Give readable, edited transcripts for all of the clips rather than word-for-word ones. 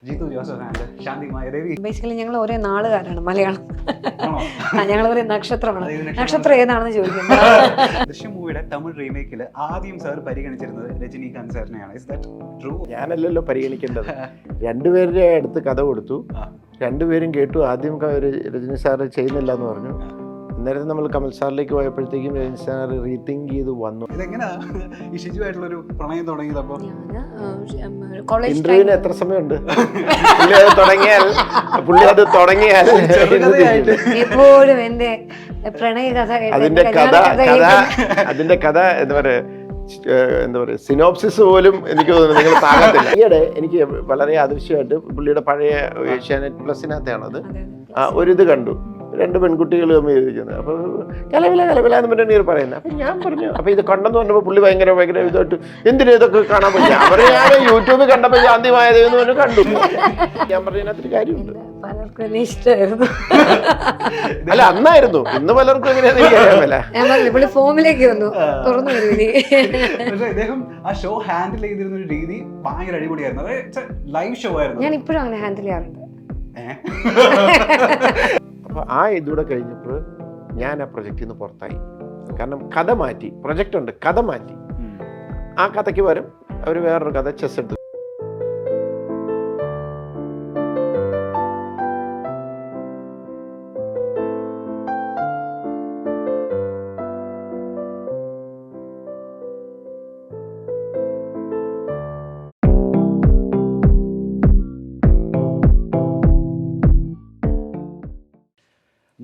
Jeethu Joseph and Shanthi Mayadevi. Basically ഞങ്ങൾ ഒരേ നാളുകാരാണ് മലയാളം. ഞങ്ങൾ ഒരേ നക്ഷത്രമാണ്. നക്ഷത്രം ഏതാണെന്ന് ചോദിക്കുന്നത്. ദൃശ്യം മൂവിയുടെ തമിഴ് റീമേക്കിൽ ആദ്യം സാർ പരിഗണിച്ചിരുന്നത് രജനീകാന്ത് സാറിനെയാണ്. Is that true? ഞാനല്ലല്ലോ പരിഗണിക്കേണ്ടത്. രണ്ടുപേരുടെ അടുത്ത് കഥ കൊടുത്തു, രണ്ടുപേരും കേട്ടു. ആദ്യം രജനി സാറ് ചെയ്യുന്നില്ല എന്ന് പറഞ്ഞു. അന്നേരം നമ്മൾ കമൽ സാറിലേക്ക് പോയപ്പോഴത്തേക്കും രജനി സാർ റീതിങ്ക് ചെയ്ത് വന്നു. ഇതെങ്ങനെയാ ഈ ഷിജുവായിട്ടുള്ളൊരു പ്രണയം തുടങ്ങിയത്? അപ്പോൾ ഇന്റർവ്യൂവിന് എത്ര സമയമുണ്ട്? പുള്ളി അത് തുടങ്ങിയാൽ എപ്പോഴും എന്റെ പ്രണയ കഥ, അതിന്റെ കഥ എന്താ പറയുക സിനോപ്സിസ് പോലും എനിക്ക് തോന്നുന്നു നിങ്ങൾ താങ്ങത്തില്ല. ഈയിടെ എനിക്ക് വളരെ ആദൃശ്യമായിട്ട് പുള്ളിയുടെ പഴയ ഏഷ്യാനെറ്റ് പ്ലസിനകത്താണത് ഒരിത് കണ്ടു. രണ്ട് പെൺകുട്ടികൾ തമ്മിൽ ഇരിക്കുന്നത്. അപ്പോൾ കലവില എന്ന് പറഞ്ഞാൽ നീ പറയുന്നത്. അപ്പം ഞാൻ പറഞ്ഞു, അപ്പോൾ ഇത് കണ്ടെന്ന് പറഞ്ഞപ്പോൾ പുള്ളി ഭയങ്കര ഇതായിട്ട് എന്തിനും ഇതൊക്കെ കാണാൻ പറ്റും. അവർ ഞാൻ യൂട്യൂബിൽ കണ്ടപ്പോൾ ശാന്തി മായദേവെന്ന് പറഞ്ഞു കണ്ടു. ഞാൻ പറഞ്ഞതിനകത്തൊരു കാര്യമുണ്ട്. പലർക്കും ഇഷ്ടമായിരുന്നു. അല്ല അന്നായിരുന്നു, ഇന്ന് പലർക്കും എങ്ങനെയാണെന്ന് എനിക്കറിയാമല്ല. പുള്ളി ഫോമിലേക്ക് വന്നു, തുറന്നു വരും. അദ്ദേഹം ആ ഷോ ഹാൻഡിൽ ചെയ്തിരുന്ന ഒരു രീതി ഭയങ്കര അടിപൊളിയായിരുന്നു. അത് ലൈവ് ഷോ ആയിരുന്നു. ഞാൻ ഇപ്പോഴും അങ്ങനെ ഹാൻഡിൽ ചെയ്യാറുണ്ട്. അപ്പോൾ ആ ഇതൂടെ കഴിഞ്ഞപ്പോൾ ഞാൻ ആ പ്രൊജക്റ്റിൽ നിന്ന് പുറത്തായി. കാരണം കഥ മാറ്റി. പ്രൊജക്റ്റ് ഉണ്ട്, കഥ മാറ്റി. ആ കഥയ്ക്ക് പകരം അവർ വേറൊരു കഥ ചെസ് എടുത്തു.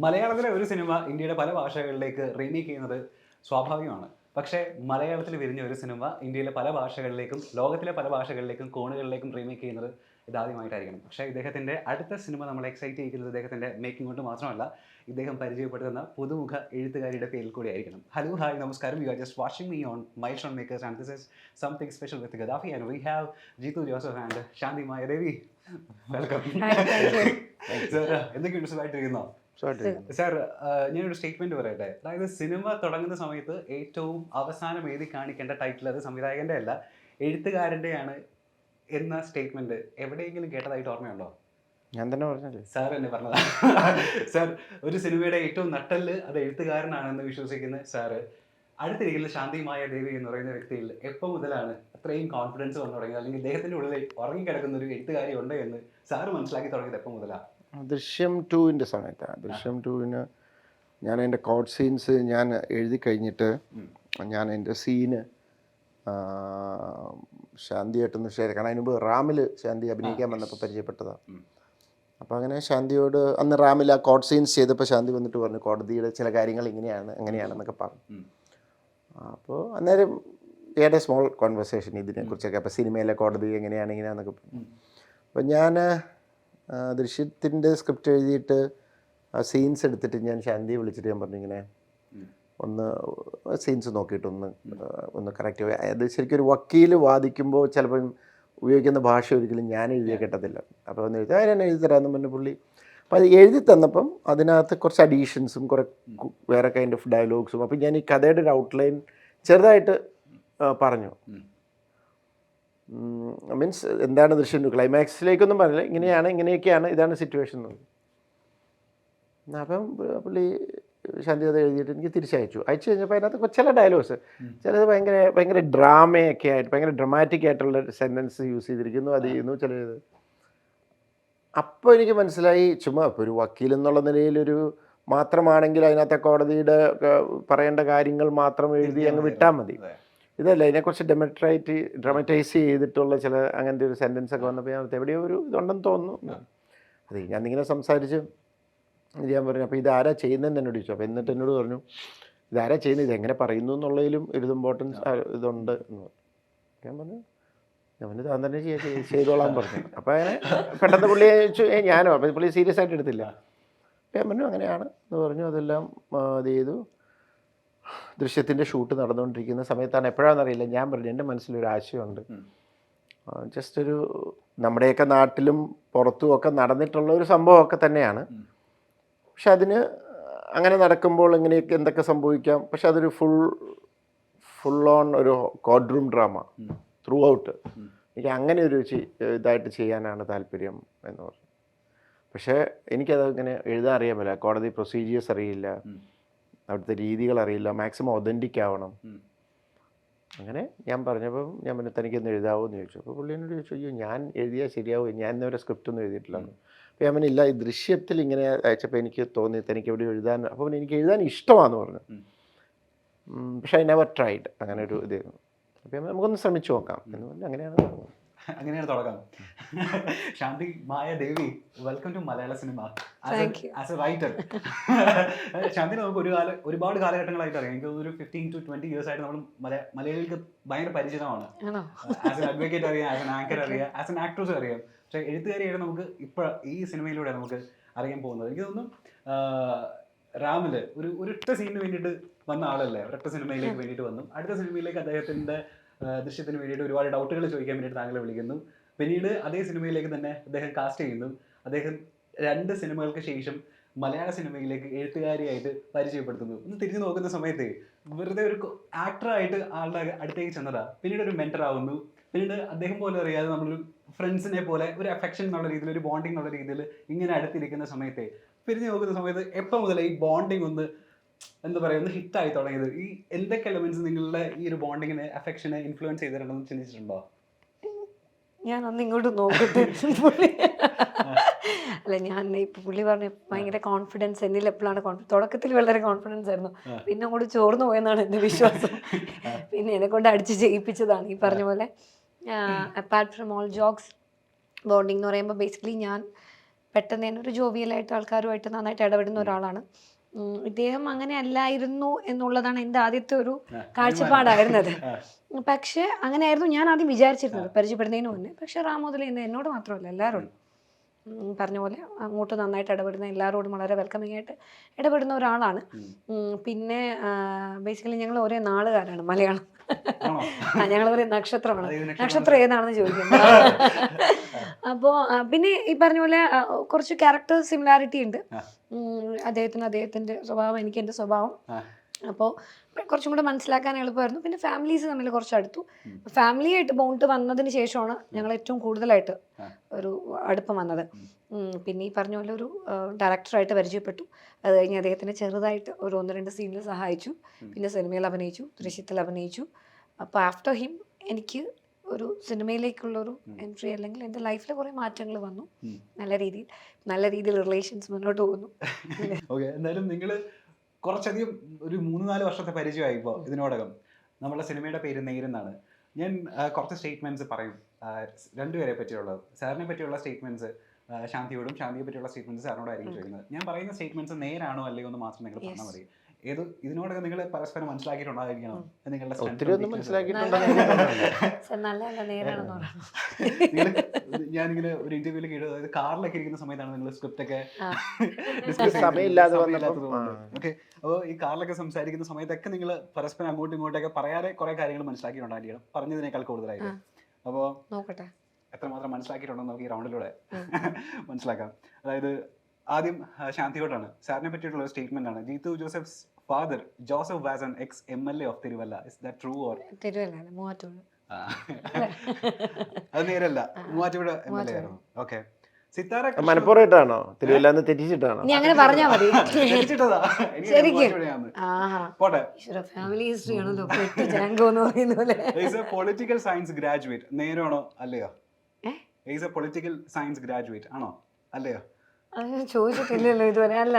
മലയാളത്തിലെ ഒരു സിനിമ ഇന്ത്യയുടെ പല ഭാഷകളിലേക്ക് റീമേക്ക് ചെയ്യുന്നത് സ്വാഭാവികമാണ്. പക്ഷേ മലയാളത്തിൽ വിരിഞ്ഞ ഒരു സിനിമ ഇന്ത്യയിലെ പല ഭാഷകളിലേക്കും ലോകത്തിലെ പല ഭാഷകളിലേക്കും കോണുകളിലേക്കും റീമേക്ക് ചെയ്യുന്നത് ഇതാദ്യമായിട്ടായിരിക്കണം. പക്ഷേ ഇദ്ദേഹത്തിൻ്റെ അടുത്ത സിനിമ നമ്മളെ എക്സൈറ്റ് ചെയ്യിക്കുന്നത് ഇദ്ദേഹത്തിൻ്റെ മേക്കിംഗ് കൊണ്ട് മാത്രമല്ല, ഇദ്ദേഹം പരിചയപ്പെടുത്തുന്ന പുതുമുഖ എഴുത്തുകാരിയുടെ പേരിൽ കൂടി ആയിരിക്കണം. ഹലോ, ഹായ്, നമസ്കാരം. You are just watching me on milestone makers and this is something special with Gaddafi and we have Jeethu Joseph and Shanthi Mayadevi. Welcome sir. എന്തൊക്കെയുണ്ട്, സുഖമായിട്ടിരിക്കുന്നോ? സാർ, ഞാനൊരു സ്റ്റേറ്റ്മെന്റ് പറയട്ടെ. അതായത് സിനിമ തുടങ്ങുന്ന സമയത്ത് ഏറ്റവും അവസാനം എഴുതി കാണിക്കേണ്ട ടൈറ്റിൽ അത് സംവിധായകന്റെ അല്ല എഴുത്തുകാരൻ്റെയാണ് എന്ന സ്റ്റേറ്റ്മെന്റ് എവിടെയെങ്കിലും കേട്ടതായിട്ട് ഓർമ്മയുണ്ടോ? ഞാൻ തന്നെ പറഞ്ഞല്ലേ, സാർ എന്നെ പറഞ്ഞതാ. സാർ, ഒരു സിനിമയുടെ ഏറ്റവും നട്ടല് അത് എഴുത്തുകാരനാണെന്ന് വിശ്വസിക്കുന്ന സാറ് അടുത്തിരിക്കുന്ന ശാന്തി മായദേവി എന്ന് പറയുന്ന വ്യക്തിയിൽ എപ്പോൾ മുതലാണ് അത്രയും കോൺഫിഡൻസ് വന്നു തുടങ്ങിയത്, അല്ലെങ്കിൽ ഇദ്ദേഹത്തിന്റെ ഉള്ളിൽ ഉറങ്ങിക്കിടക്കുന്ന ഒരു എഴുത്തുകാരി ഉണ്ട് എന്ന് സാറ് മനസ്സിലാക്കി തുടങ്ങിയത് എപ്പോൾ മുതലാണ്? ദൃശ്യം 2-ന്റെ സമയത്താണ്. ദൃശ്യം 2-ന് ഞാൻ എൻ്റെ കോഡ് സീൻസ് ഞാൻ എഴുതി കഴിഞ്ഞിട്ട് ഞാൻ എൻ്റെ സീന് ശാന്തിയായിട്ടൊന്ന് ഷെയർ, കാരണം അതിന് മുമ്പ് റാമിൽ ശാന്തി അഭിനയിക്കാൻ വന്നപ്പോൾ പരിചയപ്പെട്ടതാണ്. അപ്പോൾ അങ്ങനെ ശാന്തിയോട് അന്ന് റാമിൽ ആ കോഡ് സീൻസ് ചെയ്തപ്പോൾ ശാന്തി വന്നിട്ട് പറഞ്ഞു കോടതിയുടെ ചില കാര്യങ്ങൾ ഇങ്ങനെയാണ് അങ്ങനെയാണെന്നൊക്കെ പറഞ്ഞു. അപ്പോൾ അന്നേരം ഏറെ സ്മോൾ കോൺവെർസേഷൻ ഇതിനെക്കുറിച്ചൊക്കെ. അപ്പോൾ സിനിമയിലെ കോടതി എങ്ങനെയാണെന്നൊക്കെ പറഞ്ഞു. അപ്പോൾ ഞാൻ ദൃശ്യത്തിൻ്റെ സ്ക്രിപ്റ്റ് എഴുതിയിട്ട് ആ സീൻസ് എടുത്തിട്ട് ഞാൻ ശാന്തിയെ വിളിച്ചിട്ട് ഞാൻ പറഞ്ഞു ഇങ്ങനെ ഒന്ന് സീൻസ് നോക്കിയിട്ട് ഒന്ന് കറക്റ്റ്. അത് ശരിക്കും ഒരു വക്കീൽ വാദിക്കുമ്പോൾ ചിലപ്പം ഉപയോഗിക്കുന്ന ഭാഷ ഒരിക്കലും ഞാൻ എഴുതിയ കിട്ടത്തില്ല. അപ്പോൾ ഒന്ന് എഴുതി ഞാൻ എഴുതി തരാമെന്ന് പറഞ്ഞ പുള്ളി. അപ്പോൾ അത് എഴുതി തന്നപ്പം അതിനകത്ത് കുറച്ച് അഡീഷൻസും കുറേ വേറെ കൈൻഡ് ഓഫ് ഡയലോഗ്സും. അപ്പം ഞാൻ ഈ കഥയുടെ ഒരു ഔട്ട്ലൈൻ ചെറുതായിട്ട് പറഞ്ഞു. മീൻസ് എന്താണ് ദൃശ്യം, ക്ലൈമാക്സിലേക്കൊന്നും പറഞ്ഞില്ല, ഇങ്ങനെയൊക്കെയാണ് ഇതാണ് സിറ്റുവേഷൻ എന്ന്. അപ്പം പുള്ളി ശാന്തി അത് എഴുതിയിട്ട് എനിക്ക് തിരിച്ചയച്ചു. അയച്ചു കഴിഞ്ഞപ്പോൾ അതിനകത്ത് ചില ഡയലോഗ്സ് ചിലത് ഭയങ്കര ഡ്രാമയൊക്കെ ആയിട്ട് ഭയങ്കര ഡ്രമാറ്റിക് ആയിട്ടുള്ള സെൻറ്റൻസ് യൂസ് ചെയ്തിരിക്കുന്നു, അത് ചെയ്യുന്നു ചിലത്. അപ്പോൾ എനിക്ക് മനസ്സിലായി ചുമ്മാ ഇപ്പോൾ ഒരു വക്കീൽ എന്നുള്ള നിലയിലൊരു മാത്രമാണെങ്കിൽ അതിനകത്തെ കോടതിയുടെ പറയേണ്ട കാര്യങ്ങൾ മാത്രം എഴുതി അങ്ങ് വിട്ടാൽ മതി. ഇതല്ല, ഇതിനെക്കുറിച്ച് ഡ്രമറ്റൈസ് ചെയ്തിട്ടുള്ള ചില അങ്ങനത്തെ ഒരു സെൻറ്റൻസ് ഒക്കെ വന്നപ്പോൾ ഞാൻ എവിടെയോ ഒരു ഇതുണ്ടെന്ന് തോന്നുന്നു. അത് ഞാനിങ്ങനെ സംസാരിച്ച് ഞാൻ പറഞ്ഞു അപ്പോൾ ഇതാരാ ചെയ്യുന്നതെന്ന് എന്നോട് ചോദിച്ചു. അപ്പോൾ എന്നിട്ട് എന്നോട് പറഞ്ഞു ഇതാരാ ചെയ്യുന്നത്, ഇതെങ്ങനെ പറയുന്നു എന്നുള്ളതിലും ഒരു ഇമ്പോർട്ടൻസ് ഇതുണ്ട് എന്ന് പറഞ്ഞു. ഞാൻ താൻ തന്നെ ചെയ്തോളാൻ പറഞ്ഞു. അപ്പോൾ അങ്ങനെ പെട്ടെന്ന് പുള്ളിയെ ചോദിച്ചു ഞാനോ, അപ്പോൾ പുള്ളി സീരിയസ് ആയിട്ട് എടുത്തില്ല. അപ്പോൾ ഞാൻ പറഞ്ഞു അങ്ങനെയാണ് എന്ന് പറഞ്ഞു. അതെല്ലാം ഇത് ചെയ്തു. ദൃശ്യത്തിൻ്റെ ഷൂട്ട് നടന്നുകൊണ്ടിരിക്കുന്ന സമയത്താണ്, എപ്പോഴാണെന്നറിയില്ല, ഞാൻ പറഞ്ഞു എൻ്റെ മനസ്സിലൊരു ആശയമുണ്ട്. ജസ്റ്റ് ഒരു നമ്മുടെയൊക്കെ നാട്ടിലും പുറത്തും ഒക്കെ നടന്നിട്ടുള്ള ഒരു സംഭവമൊക്കെ തന്നെയാണ്. പക്ഷെ അതിന് അങ്ങനെ നടക്കുമ്പോൾ എങ്ങനെയൊക്കെ എന്തൊക്കെ സംഭവിക്കാം. പക്ഷെ അതൊരു ഫുൾ ഓൺ ഒരു court room drama through out. എനിക്ക് അങ്ങനെ ഒരു ഇതായിട്ട് ചെയ്യാനാണ് താല്പര്യം എന്ന് പറഞ്ഞു. പക്ഷേ എനിക്കത് ഇങ്ങനെ എഴുതാൻ അറിയാമല്ല, കോടതി പ്രൊസീജിയേഴ്സ് അറിയില്ല, അവിടുത്തെ രീതികൾ അറിയില്ല, മാക്സിമം ഒതൻറ്റിക് ആവണം. അങ്ങനെ ഞാൻ പറഞ്ഞപ്പോൾ ഞാൻ പിന്നെ തനിക്കൊന്ന് എഴുതാവോ എന്ന് ചോദിച്ചു. അപ്പോൾ പുള്ളി എന്നോട് ചോദിച്ചു, അയ്യോ ഞാൻ എഴുതിയാൽ ശരിയാവും, ഞാൻ ഇന്നവരെ സ്ക്രിപ്റ്റ് ഒന്നും എഴുതിയിട്ടില്ല. അപ്പോൾ ഞാൻ പിന്നെ ഇല്ല, ഈ ദൃശ്യത്തിൽ ഇങ്ങനെ അയച്ചപ്പോൾ എനിക്ക് തോന്നി തനിക്ക് എവിടെ എഴുതാൻ, അപ്പോൾ പിന്നെ എനിക്ക് എഴുതാൻ ഇഷ്ടമാണെന്ന് പറഞ്ഞു. പക്ഷേ ഐ നെവർ ട്രൈഡ്, അങ്ങനെ ഒരു ഇതായിരുന്നു. അപ്പോൾ നമുക്കൊന്ന് ശ്രമിച്ചു നോക്കാം എന്ന് പറഞ്ഞു. അങ്ങനെയാണ് തുടങ്ങുന്നത്. അങ്ങനെയാണ് തുടക്കം. ശാന്തി മായ ദേവി, welcome to Malayala cinema as A writer. ശാന്തി നമുക്ക് ഒരുപാട് കാലഘട്ടങ്ങളായിട്ട് അറിയാം. എനിക്ക് തോന്നുന്നു 15 to 20 years ആയിട്ട് നമ്മൾ മലയാളികൾക്ക് ഭയങ്കര പരിചിതമാണ്. ആസ് എൻ അഡ്വക്കേറ്റ് അറിയാം, ആസ് എൻ ആങ്കർ അറിയാം, ആസ് എൻ ആക്ട്രസ് അറിയാം. പക്ഷേ എഴുത്തുകാരിയായിട്ട് നമുക്ക് ഇപ്പോൾ ഈ സിനിമയിലൂടെ നമുക്ക് അറിയാൻ പോകുന്നത്. എനിക്ക് തോന്നുന്നു റാമില് ഒരൊറ്റ സീനിന് വേണ്ടിയിട്ട് വന്ന ആളല്ലേ, ഒരൊറ്റ സിനിമയിലേക്ക് വേണ്ടിയിട്ട് വന്നു. അടുത്ത സിനിമയിലേക്ക് അദ്ദേഹത്തിൻ്റെ ദൃശ്യത്തിന് വേണ്ടിയിട്ട് ഒരുപാട് ഡൗട്ടുകൾ ചോദിക്കാൻ വേണ്ടിയിട്ട് താങ്കളെ വിളിക്കുന്നു. പിന്നീട് അതേ സിനിമയിലേക്ക് തന്നെ അദ്ദേഹം കാസ്റ്റ് ചെയ്യുന്നു. അദ്ദേഹം 2 സിനിമകൾക്ക് ശേഷം മലയാള സിനിമയിലേക്ക് എഴുത്തുകാരിയായിട്ട് പരിചയപ്പെടുത്തുന്നു. ഒന്ന് തിരിഞ്ഞു നോക്കുന്ന സമയത്ത് വെറുതെ ഒരു ആക്ടറായിട്ട് ആളുടെ അടുത്തേക്ക് ചെന്നതാ, പിന്നീട് ഒരു മെന്റർ ആവുന്നു. പിന്നീട് അദ്ദേഹം പോലും അറിയാതെ നമ്മളൊരു ഫ്രണ്ട്സിനെ പോലെ ഒരു അഫെക്ഷൻ എന്നുള്ള രീതിയിൽ, ഒരു ബോണ്ടിങ് എന്നുള്ള രീതിയിൽ ഇങ്ങനെ അടുത്തിരിക്കുന്ന സമയത്ത്, തിരിഞ്ഞു നോക്കുന്ന സമയത്ത് എപ്പോൾ മുതൽ ഈ ബോണ്ടിങ് ഒന്ന് എന്താ പറയുക, ഒന്ന് ഹിറ്റായി തുടങ്ങിയത്? ഈ എന്തൊക്കെ എലമെന്റ്സ് നിങ്ങളുടെ ഈ ഒരു ബോണ്ടിങ്ങിനെ, അഫെക്ഷനെ ഇൻഫ്ലുവൻസ് ചെയ്തിട്ടുണ്ടെന്ന് ചിന്തിച്ചിട്ടുണ്ടോ? ഞാനൊന്ന് ഇങ്ങോട്ട് നോക്കട്ടെ. അല്ല, ഞാൻ ഇപ്പൊ പുള്ളി പറഞ്ഞു ഭയങ്കര കോൺഫിഡൻസ് എന്നിൽ എപ്പോഴാണ് തുടക്കത്തിൽ വളരെ കോൺഫിഡൻസ് ആയിരുന്നു, പിന്നെ അങ്ങോട്ട് ചോർന്നു പോയെന്നാണ് എൻ്റെ വിശ്വാസം. പിന്നെ എന്നെ കൊണ്ട് അടിച്ച് ചെയ്യിപ്പിച്ചതാണ് ഈ പറഞ്ഞ പോലെ. Apart from all jokes, bonding എന്ന് പറയുമ്പോൾ ബേസിക്കലി ഞാൻ പെട്ടെന്ന് തന്നെ ഒരു ജോവിയലായിട്ട് ആൾക്കാരുമായിട്ട് നന്നായിട്ട് ഇടപെടുന്ന ഒരാളാണ്. ഇദ്ദേഹം അങ്ങനെ അല്ലായിരുന്നു എന്നുള്ളതാണ് എൻ്റെ ആദ്യത്തെ ഒരു കാഴ്ചപ്പാടായിരുന്നത്. പക്ഷെ അങ്ങനെയായിരുന്നു ഞാൻ ആദ്യം വിചാരിച്ചിരുന്നത് പരിചയപ്പെടുന്നതിന് മുന്നേ. പക്ഷെ റാമോദിൽ എന്നോട് മാത്രമല്ല എല്ലാവരോടും പറഞ്ഞ പോലെ അങ്ങോട്ട് നന്നായിട്ട് ഇടപെടുന്ന, എല്ലാവരോടും വളരെ വെൽക്കമിങ് ആയിട്ട് ഇടപെടുന്ന ഒരാളാണ്. പിന്നെ ബേസിക്കലി ഞങ്ങൾ ഒരേ നാളുകാരാണ്, മലയാളം. ഞങ്ങൾ ഒരേ നക്ഷത്രമാണ്. നക്ഷത്രം ഏതാണെന്ന് ചോദിക്കുന്നത്. അപ്പോൾ പിന്നെ ഈ പറഞ്ഞ പോലെ കുറച്ച് ക്യാരക്ടർ സിമിലാരിറ്റി ഉണ്ട്. അദ്ദേഹത്തിൻ്റെ സ്വഭാവം, എനിക്ക് എൻ്റെ സ്വഭാവം. അപ്പോൾ കുറച്ചും കൂടെ മനസ്സിലാക്കാൻ എളുപ്പമായിരുന്നു. പിന്നെ ഫാമിലീസ് തമ്മിൽ കുറച്ച് അടുത്തു. ഫാമിലിയായിട്ട് ബോണ്ട് വന്നതിന് ശേഷമാണ് ഞങ്ങൾ ഏറ്റവും കൂടുതലായിട്ട് ഒരു അടുപ്പം വന്നത്. പിന്നെ ഈ പറഞ്ഞ പോലെ ഒരു ഡയറക്ടറായിട്ട് പരിചയപ്പെട്ടു. അത് കഴിഞ്ഞ് അദ്ദേഹത്തിന് ചെറുതായിട്ട് ഒരു 1-2 സീനിൽ സഹായിച്ചു. പിന്നെ സിനിമയിൽ അഭിനയിച്ചു, ദൃശ്യത്തിൽ അഭിനയിച്ചു. അപ്പോൾ ആഫ്റ്റർ ഹിം എനിക്ക് ഒരു സിനിമയിലേക്കുള്ളൊരു എൻട്രി, അല്ലെങ്കിൽ എൻ്റെ ലൈഫിൽ കുറേ മാറ്റങ്ങൾ വന്നു. നല്ല രീതിയിൽ റിലേഷൻസ് മുന്നോട്ട് പോകുന്നു. ഓക്കെ, എന്തായാലും നിങ്ങൾ കുറച്ചധികം ഒരു 3-4 വർഷത്തെ പരിചയമായി ഇപ്പോൾ ഇതിനോടകം. നമ്മുടെ സിനിമയുടെ പേര് നേരെന്നാണ്. ഞാൻ കുറച്ച് സ്റ്റേറ്റ്മെൻറ്റ്സ് പറയും രണ്ടുപേരെ പറ്റിയുള്ളത്. സാറിനെ പറ്റിയുള്ള സ്റ്റേറ്റ്മെൻറ്റ്സ് ശാന്തിയോടും, ശാന്തിയെ പറ്റിയുള്ള സ്റ്റേറ്റ്മെൻറ്റ്സ് സാറിനോടായിരിക്കും ചോദിക്കുന്നത്. ഞാൻ പറയുന്ന സ്റ്റേറ്റ്മെൻറ്റ്സ് നേരാണോ അല്ലയോ എന്ന് മാത്രം നിങ്ങൾ പറഞ്ഞാൽ മതി. ഇതിനോടൊക്കെ നിങ്ങൾ പരസ്പരം മനസ്സിലാക്കിയിട്ടുണ്ടായിരിക്കണം. ഞാനിങ്ങനെ ഒരു ഇന്റർവ്യൂല് കേട്ടു, അതായത് കാറിലൊക്കെ ഇരിക്കുന്ന സമയത്താണ് നിങ്ങൾ സ്ക്രിപ്റ്റ് ഒക്കെ ഓക്കെ. അപ്പോൾ ഈ കാറിലൊക്കെ സംസാരിക്കുന്ന സമയത്തൊക്കെ നിങ്ങൾ പരസ്പരം അങ്ങോട്ടും ഇങ്ങോട്ടൊക്കെ പറയാതെ കുറെ കാര്യങ്ങൾ മനസ്സിലാക്കിയിട്ടുണ്ടായിരിക്കണം, പറഞ്ഞതിനേക്കാൾ കൂടുതലായിട്ട്. അപ്പോൾ എത്രമാത്രം മനസ്സിലാക്കിയിട്ടുണ്ടെന്ന് നമുക്ക് ഈ റൗണ്ടിലൂടെ മനസ്സിലാക്കാം. അതായത് ആദ്യം ശാന്തിയോടാണ്. സാറിനെ പറ്റിയിട്ടുള്ള സ്റ്റേറ്റ്മെന്റ് ആണ്. Jeethu Joseph's father Joseph was an ex MLA of Tiruvalla. Is that true or? Tiruvalla അല്ല, മൂവാറ്റുപുഴ. അത് നേരല്ല, മൂവാറ്റുപുഴ MLA ആയിരുന്നു. ഓക്കെ. സിത്താര മനപ്പൂർവ്വമായിട്ടാണോ തിരുവല്ലാന്ന് തെറ്റിച്ചിട്ടാണോ? നീ അങ്ങനെ പറഞ്ഞാൽ മതി. പോട്ടെ. ഫാമിലി ഹിസ്റ്ററി ആണല്ലോ ജാങ്കോ എന്ന് പറയുന്ന പോലെ. Is a political science graduate. നേരാണോ അല്ലയോ? Is a political science graduate ആണോ അല്ലയോ? അത് ചോദിച്ചിട്ടില്ലല്ലോ ഇതുവരെ. അല്ല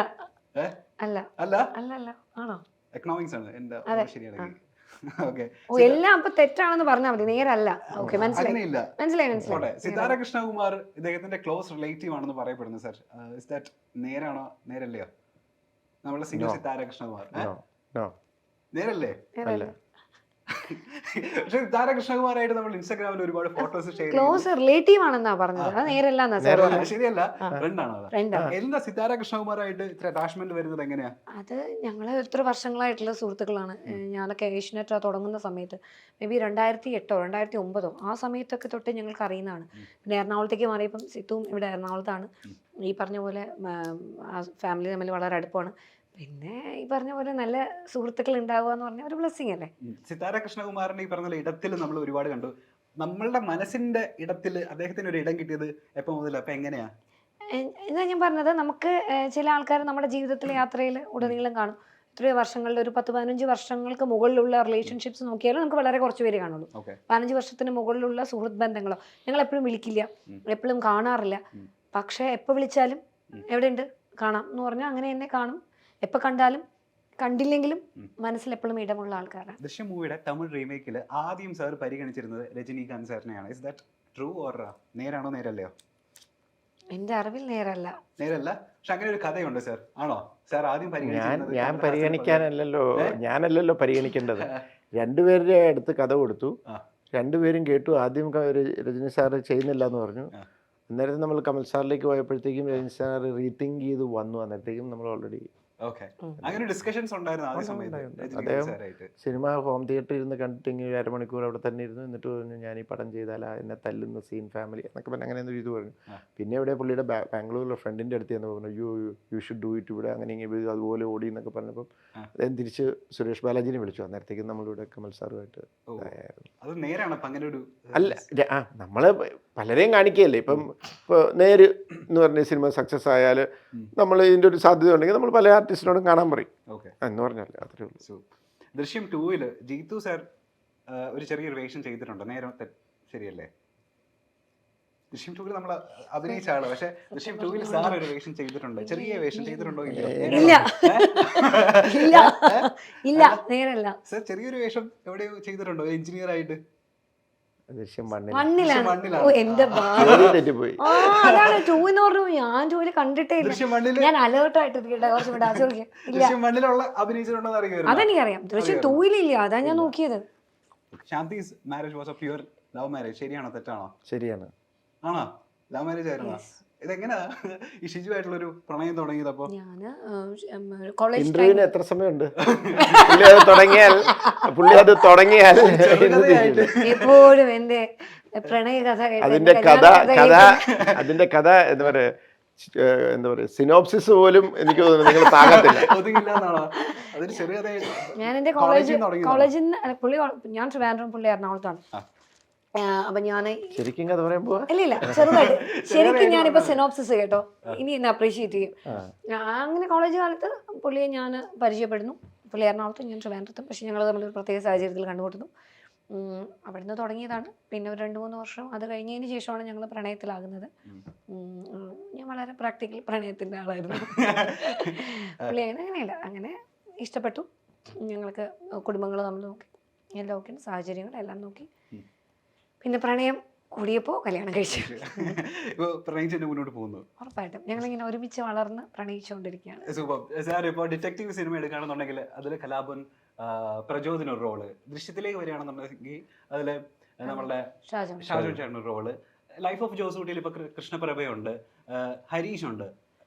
അല്ല അല്ല അല്ല അല്ല ആണോ? എക്കണോമിക്സ് ആണ് എന്റെ ശരിയാണ്. ഓക്കെ, എല്ലാം അപ്പൊ തെറ്റാണെന്ന് പറഞ്ഞാൽ മതി, നേരല്ല. ഓക്കെ, മനസ്സിലായി. സിതാര കൃഷ്ണകുമാർ ഇദ്ദേഹത്തിന്റെ ക്ലോസ് റിലേറ്റീവ് ആണെന്ന് പറയപ്പെടുന്നു. സർ, ഇസ് ദാറ്റ് നേരാണോ നേരല്ലയോ? നമ്മുടെ സിനിമ സിതാര കൃഷ്ണകുമാർ നേരല്ലേ? പക്ഷെ സിതാര കൃഷ്ണകുമാറായിട്ട് നമ്മൾ ഇൻസ്റ്റാഗ്രാമിൽ ഒരുപാട് ഫോട്ടോസ് ഷെയർ ക്ലോസ് റിലേറ്റീവ് ആണെന്നാ പറഞ്ഞത്. ശരിയല്ല, ഫ്രണ്ടാണോ? എന്താ സിതാര കൃഷ്ണകുമാറായിട്ട് ഇത്ര അറ്റാച്ച്മെന്റ് വരുന്നത് എങ്ങനെയാ? അത് ഞങ്ങൾ എത്ര വർഷങ്ങളായിട്ടുള്ള സുഹൃത്തുക്കളാണ്. ഞാനൊക്കെ ഏഷ്യനെറ്റ് തുടങ്ങുന്ന സമയത്ത് മേ ബി 2008 2009 ആ സമയത്തൊക്കെ തൊട്ട് ഞങ്ങൾക്ക് അറിയുന്നതാണ്. പിന്നെ എറണാകുളത്തേക്ക് മാറിയപ്പം സിത്തും ഇവിടെ എറണാകുളത്താണ്. ഈ പറഞ്ഞ പോലെ ഫാമിലി തമ്മിൽ വളരെ അടുപ്പമാണ്. പിന്നെ ഈ പറഞ്ഞ പോലെ നല്ല സുഹൃത്തുക്കൾ ഉണ്ടാവുക എന്ന് പറഞ്ഞാൽ ഒരു ബ്ലെസ്സിങ് അല്ലേ. സിതാര കൃഷ്ണകുമാറിന്റെ ഈ പറഞ്ഞ ഇടത്തിൽ നമ്മൾ ഒരുപാട് കണ്ടു. നമ്മളുടെ മനസ്സിന്റെ ഇടത്തിൽ അദ്ദേഹത്തിന് ഒരു ഇടം കിട്ടിയത് എപ്പോ മുതൽ, അപ്പൊ എങ്ങനെയാ? ഇതാ ഞാൻ പറഞ്ഞത്, നമുക്ക് ചില ആൾക്കാർ നമ്മുടെ ജീവിതത്തിലെ യാത്രയിൽ ഉടനീളം കാണും. എത്രയോ വർഷങ്ങളിൽ ഒരു 10-15 വർഷങ്ങൾക്ക് മുകളിലുള്ള റിലേഷൻഷിപ്സ് നോക്കിയാലും നമുക്ക് വളരെ കുറച്ച് പേര് കാണുള്ളൂ. 15 വർഷത്തിന് മുകളിലുള്ള സുഹൃത്ത് ബന്ധങ്ങളോ ഞങ്ങൾ എപ്പോഴും വിളിക്കില്ല, എപ്പോഴും കാണാറില്ല. പക്ഷെ എപ്പോൾ വിളിച്ചാലും എവിടെയുണ്ട്, കാണാം എന്ന് പറഞ്ഞാൽ അങ്ങനെ എന്നെ കാണും. എപ്പോൾ കണ്ടാലും കണ്ടില്ലെങ്കിലും മനസ്സിൽ എപ്പോഴും ഇടമുള്ള ആൾക്കാരാണ്. ദൃശ്യം മൂവിയുടെ തമിഴ് റീമേക്കിൽ ആദ്യം സാർ പരിഗണിച്ചിരുന്നത് രജനീകാന്ത് സാറിനെയാണ്. ഇസ് ദാറ്റ് ട്രൂ ഓർ നേരാണോ നേരല്ലയോ? എന്റെ അറിവിൽ നേരല്ല. നേരല്ല, പക്ഷെ അങ്ങനെ ഒരു കഥയുണ്ട് സാർ. ആണോ സാർ ആദ്യം ഞാൻ പരിഗണിക്കാനല്ലല്ലോ, ഞാനല്ലല്ലോ പരിഗണിക്കേണ്ടത്. രണ്ടുപേരുടെ അടുത്ത് കഥ കൊടുത്തു, രണ്ടുപേരും കേട്ടു. ആദ്യം രജനി സാറ് ചെയ്യുന്നില്ല എന്ന് പറഞ്ഞു. അന്നേരം നമ്മൾ കമൽ സാറിലേക്ക് പോയപ്പോഴത്തേക്കും രജനി സാർ റീതിങ്ക് ചെയ്ത് വന്നു. അന്നേരത്തേക്കും നമ്മൾ ഓൾറെഡി അങ്ങനെ ഡിസ്കഷൻസ് ഉണ്ടായിരുന്നു ആ സമയത്ത്. അദ്ദേഹം സിനിമ ഹോം തിയേറ്ററിൽ ഇരുന്ന് കണ്ടിട്ടെങ്കിൽ 1 അരമണിക്കൂർ അവിടെ തന്നെ ഇരുന്നു. എന്നിട്ട് പറഞ്ഞു ഞാൻ ഈ പടം ചെയ്താൽ എന്നെ തല്ലുന്ന സീൻ ഫാമിലി എന്നൊക്കെ പറഞ്ഞ് അങ്ങനെ ഇത് പറഞ്ഞു. പിന്നെ ഇവിടെ പുള്ളിയുടെ ബാംഗ്ലൂരിലെ ഫ്രണ്ടിൻ്റെ അടുത്ത് എന്ന് പറഞ്ഞു യു ഷുഡ് ഡു ഇറ്റ് ഇവിടെ അങ്ങനെ ഇങ്ങനെ അതുപോലെ ഓടി എന്നൊക്കെ പറഞ്ഞപ്പം അദ്ദേഹം തിരിച്ച് സുരേഷ് ബാലാജിനെ വിളിച്ചു. അന്നേരത്തേക്കും നമ്മളിവിടെ കമൽ സാറുമായിട്ട് അല്ല നമ്മള് പലരെയും കാണിക്കുകയല്ലേ. ഇപ്പം നേര് എന്ന് പറഞ്ഞ സിനിമ സക്സസ് ആയാൽ നമ്മൾ ഇതിൻ്റെ ഒരു സാധ്യത ഉണ്ടെങ്കിൽ നമ്മൾ പല ആർട്ടിസ്റ്റിനോടും കാണാൻ പറയും എന്ന് പറഞ്ഞല്ലേ, അത്രേ ഉള്ളൂ. ദൃശ്യം 2 ജീത്തു സാർ ഒരു ചെറിയൊരു വേഷം ചെയ്തിട്ടുണ്ട്, നേരത്തെ ശരിയല്ലേ? ദൃശ്യം 2 നമ്മൾ അഭിനയിച്ച ആള്, പക്ഷെ ദൃശ്യം 2 സാർ ഒരു വേഷം ചെയ്തിട്ടുണ്ട്, ചെറിയ വേഷം ചെയ്തിട്ടുണ്ടോ? ഇല്ല, നേരല്ല സാർ. ചെറിയൊരു വേഷം എവിടെയോ ചെയ്തിട്ടുണ്ടോ എഞ്ചിനീയർ ആയിട്ട്? മണ്ണിലാണ്. അതാണ് 2 എന്ന് പറഞ്ഞു. ഞാൻ 2 കണ്ടിട്ടേ ഇല്ല. ഞാൻ അലേർട്ട് ആയിട്ടിരിക്കട്ടെ അതെനിക്കറിയാം. ദൃശ്യം 2 ഇല്ല, അതാ ഞാൻ നോക്കിയത്. Shanti's marriage was a pure love marriage, ശരിയാണോ തെറ്റാണോ? ശരിയാണ്. ആണോ? ലവ് മാരേജ് ആയിരുന്നോ? ഇതെങ്ങനെയാ ഈ ഷിജുവായിട്ടുള്ളൊരു പ്രണയം തുടങ്ങിയതപ്പോ? ഇന്റർവ്യൂവിന് എത്ര സമയമുണ്ട്? തുടങ്ങിയാൽ എപ്പോഴും എന്റെ പ്രണയ കഥ, അതിന്റെ കഥ എന്താ പറയാ സിനോപ്സിസ് പോലും എനിക്ക് തോന്നുന്നു നിങ്ങൾ താങ്ങത്തില്ല. ഞാൻ എന്റെ കോളേജിൽ പുള്ളി, ഞാൻ ട്രിവാൻഡ്രം, പുള്ളി എറണാകുളത്താണ്. അപ്പൊ ഞാൻ ശരിക്കും കഥ പറയാൻ പോവാ? ഇല്ല ചെറുതായിട്ട്. ശരിക്കും ഞാനിപ്പോ സിനോപ്സിസ് കേട്ടോ, ഇനി എന്നെ അപ്രീഷിയേറ്റ് ചെയ്യും. അങ്ങനെ കോളേജ് കാലത്ത് പുള്ളിയെ ഞാൻ പരിചയപ്പെടുന്നു. പുള്ളി എറണാകുളത്തും ഞാൻ ട്രിവാൻഡ്രത്തും. പക്ഷെ ഞങ്ങൾ തമ്മിൽ ഒരു പ്രത്യേക സാഹചര്യത്തിൽ കണ്ടുമുട്ടുന്നു. അവിടുന്ന് തുടങ്ങിയതാണ്. പിന്നെ ഒരു 2-3 വർഷം അത് കഴിഞ്ഞതിന് ശേഷമാണ് ഞങ്ങൾ പ്രണയത്തിലാകുന്നത്. ഞാൻ വളരെ പ്രാക്ടിക്കൽ പ്രണയത്തിന്റെ ആളായിരുന്നു. പുള്ളി അങ്ങനെയല്ല, അങ്ങനെ ഇഷ്ടപ്പെട്ടു. ഞങ്ങൾക്ക് കുടുംബങ്ങൾ നമ്മൾ നോക്കി, എല്ലാം നോക്കി, സാഹചര്യങ്ങളെല്ലാം നോക്കി. പിന്നെ പ്രണയം കൂടിയപ്പോൾ കല്യാണം കഴിച്ചു. മുന്നോട്ട് പോകുന്നു. ഉറപ്പായിട്ടും ഞങ്ങളിങ്ങനെ ഒരുമിച്ച് വളർന്ന് പ്രണയിച്ചുകൊണ്ടിരിക്കുകയാണ്. ഇപ്പോൾ ഡിറ്റക്റ്റീവ് സിനിമ എടുക്കുകയാണെന്നുണ്ടെങ്കിൽ അതിൽ കലാപൻ, പ്രചോദന ഒരു റോള്, ദൃശ്യത്തിലേക്ക് വരികയാണെന്നുണ്ടെങ്കിൽ അതിൽ നമ്മളുടെ ഷാജോൺ ചേട്ടൻ ഒരു റോള്, ലൈഫ് ഓഫ് ജോസൂട്ടിയിൽ ഇപ്പൊ കൃഷ്ണപ്രഭയുണ്ട്, ഹരീഷ് ഉണ്ട്.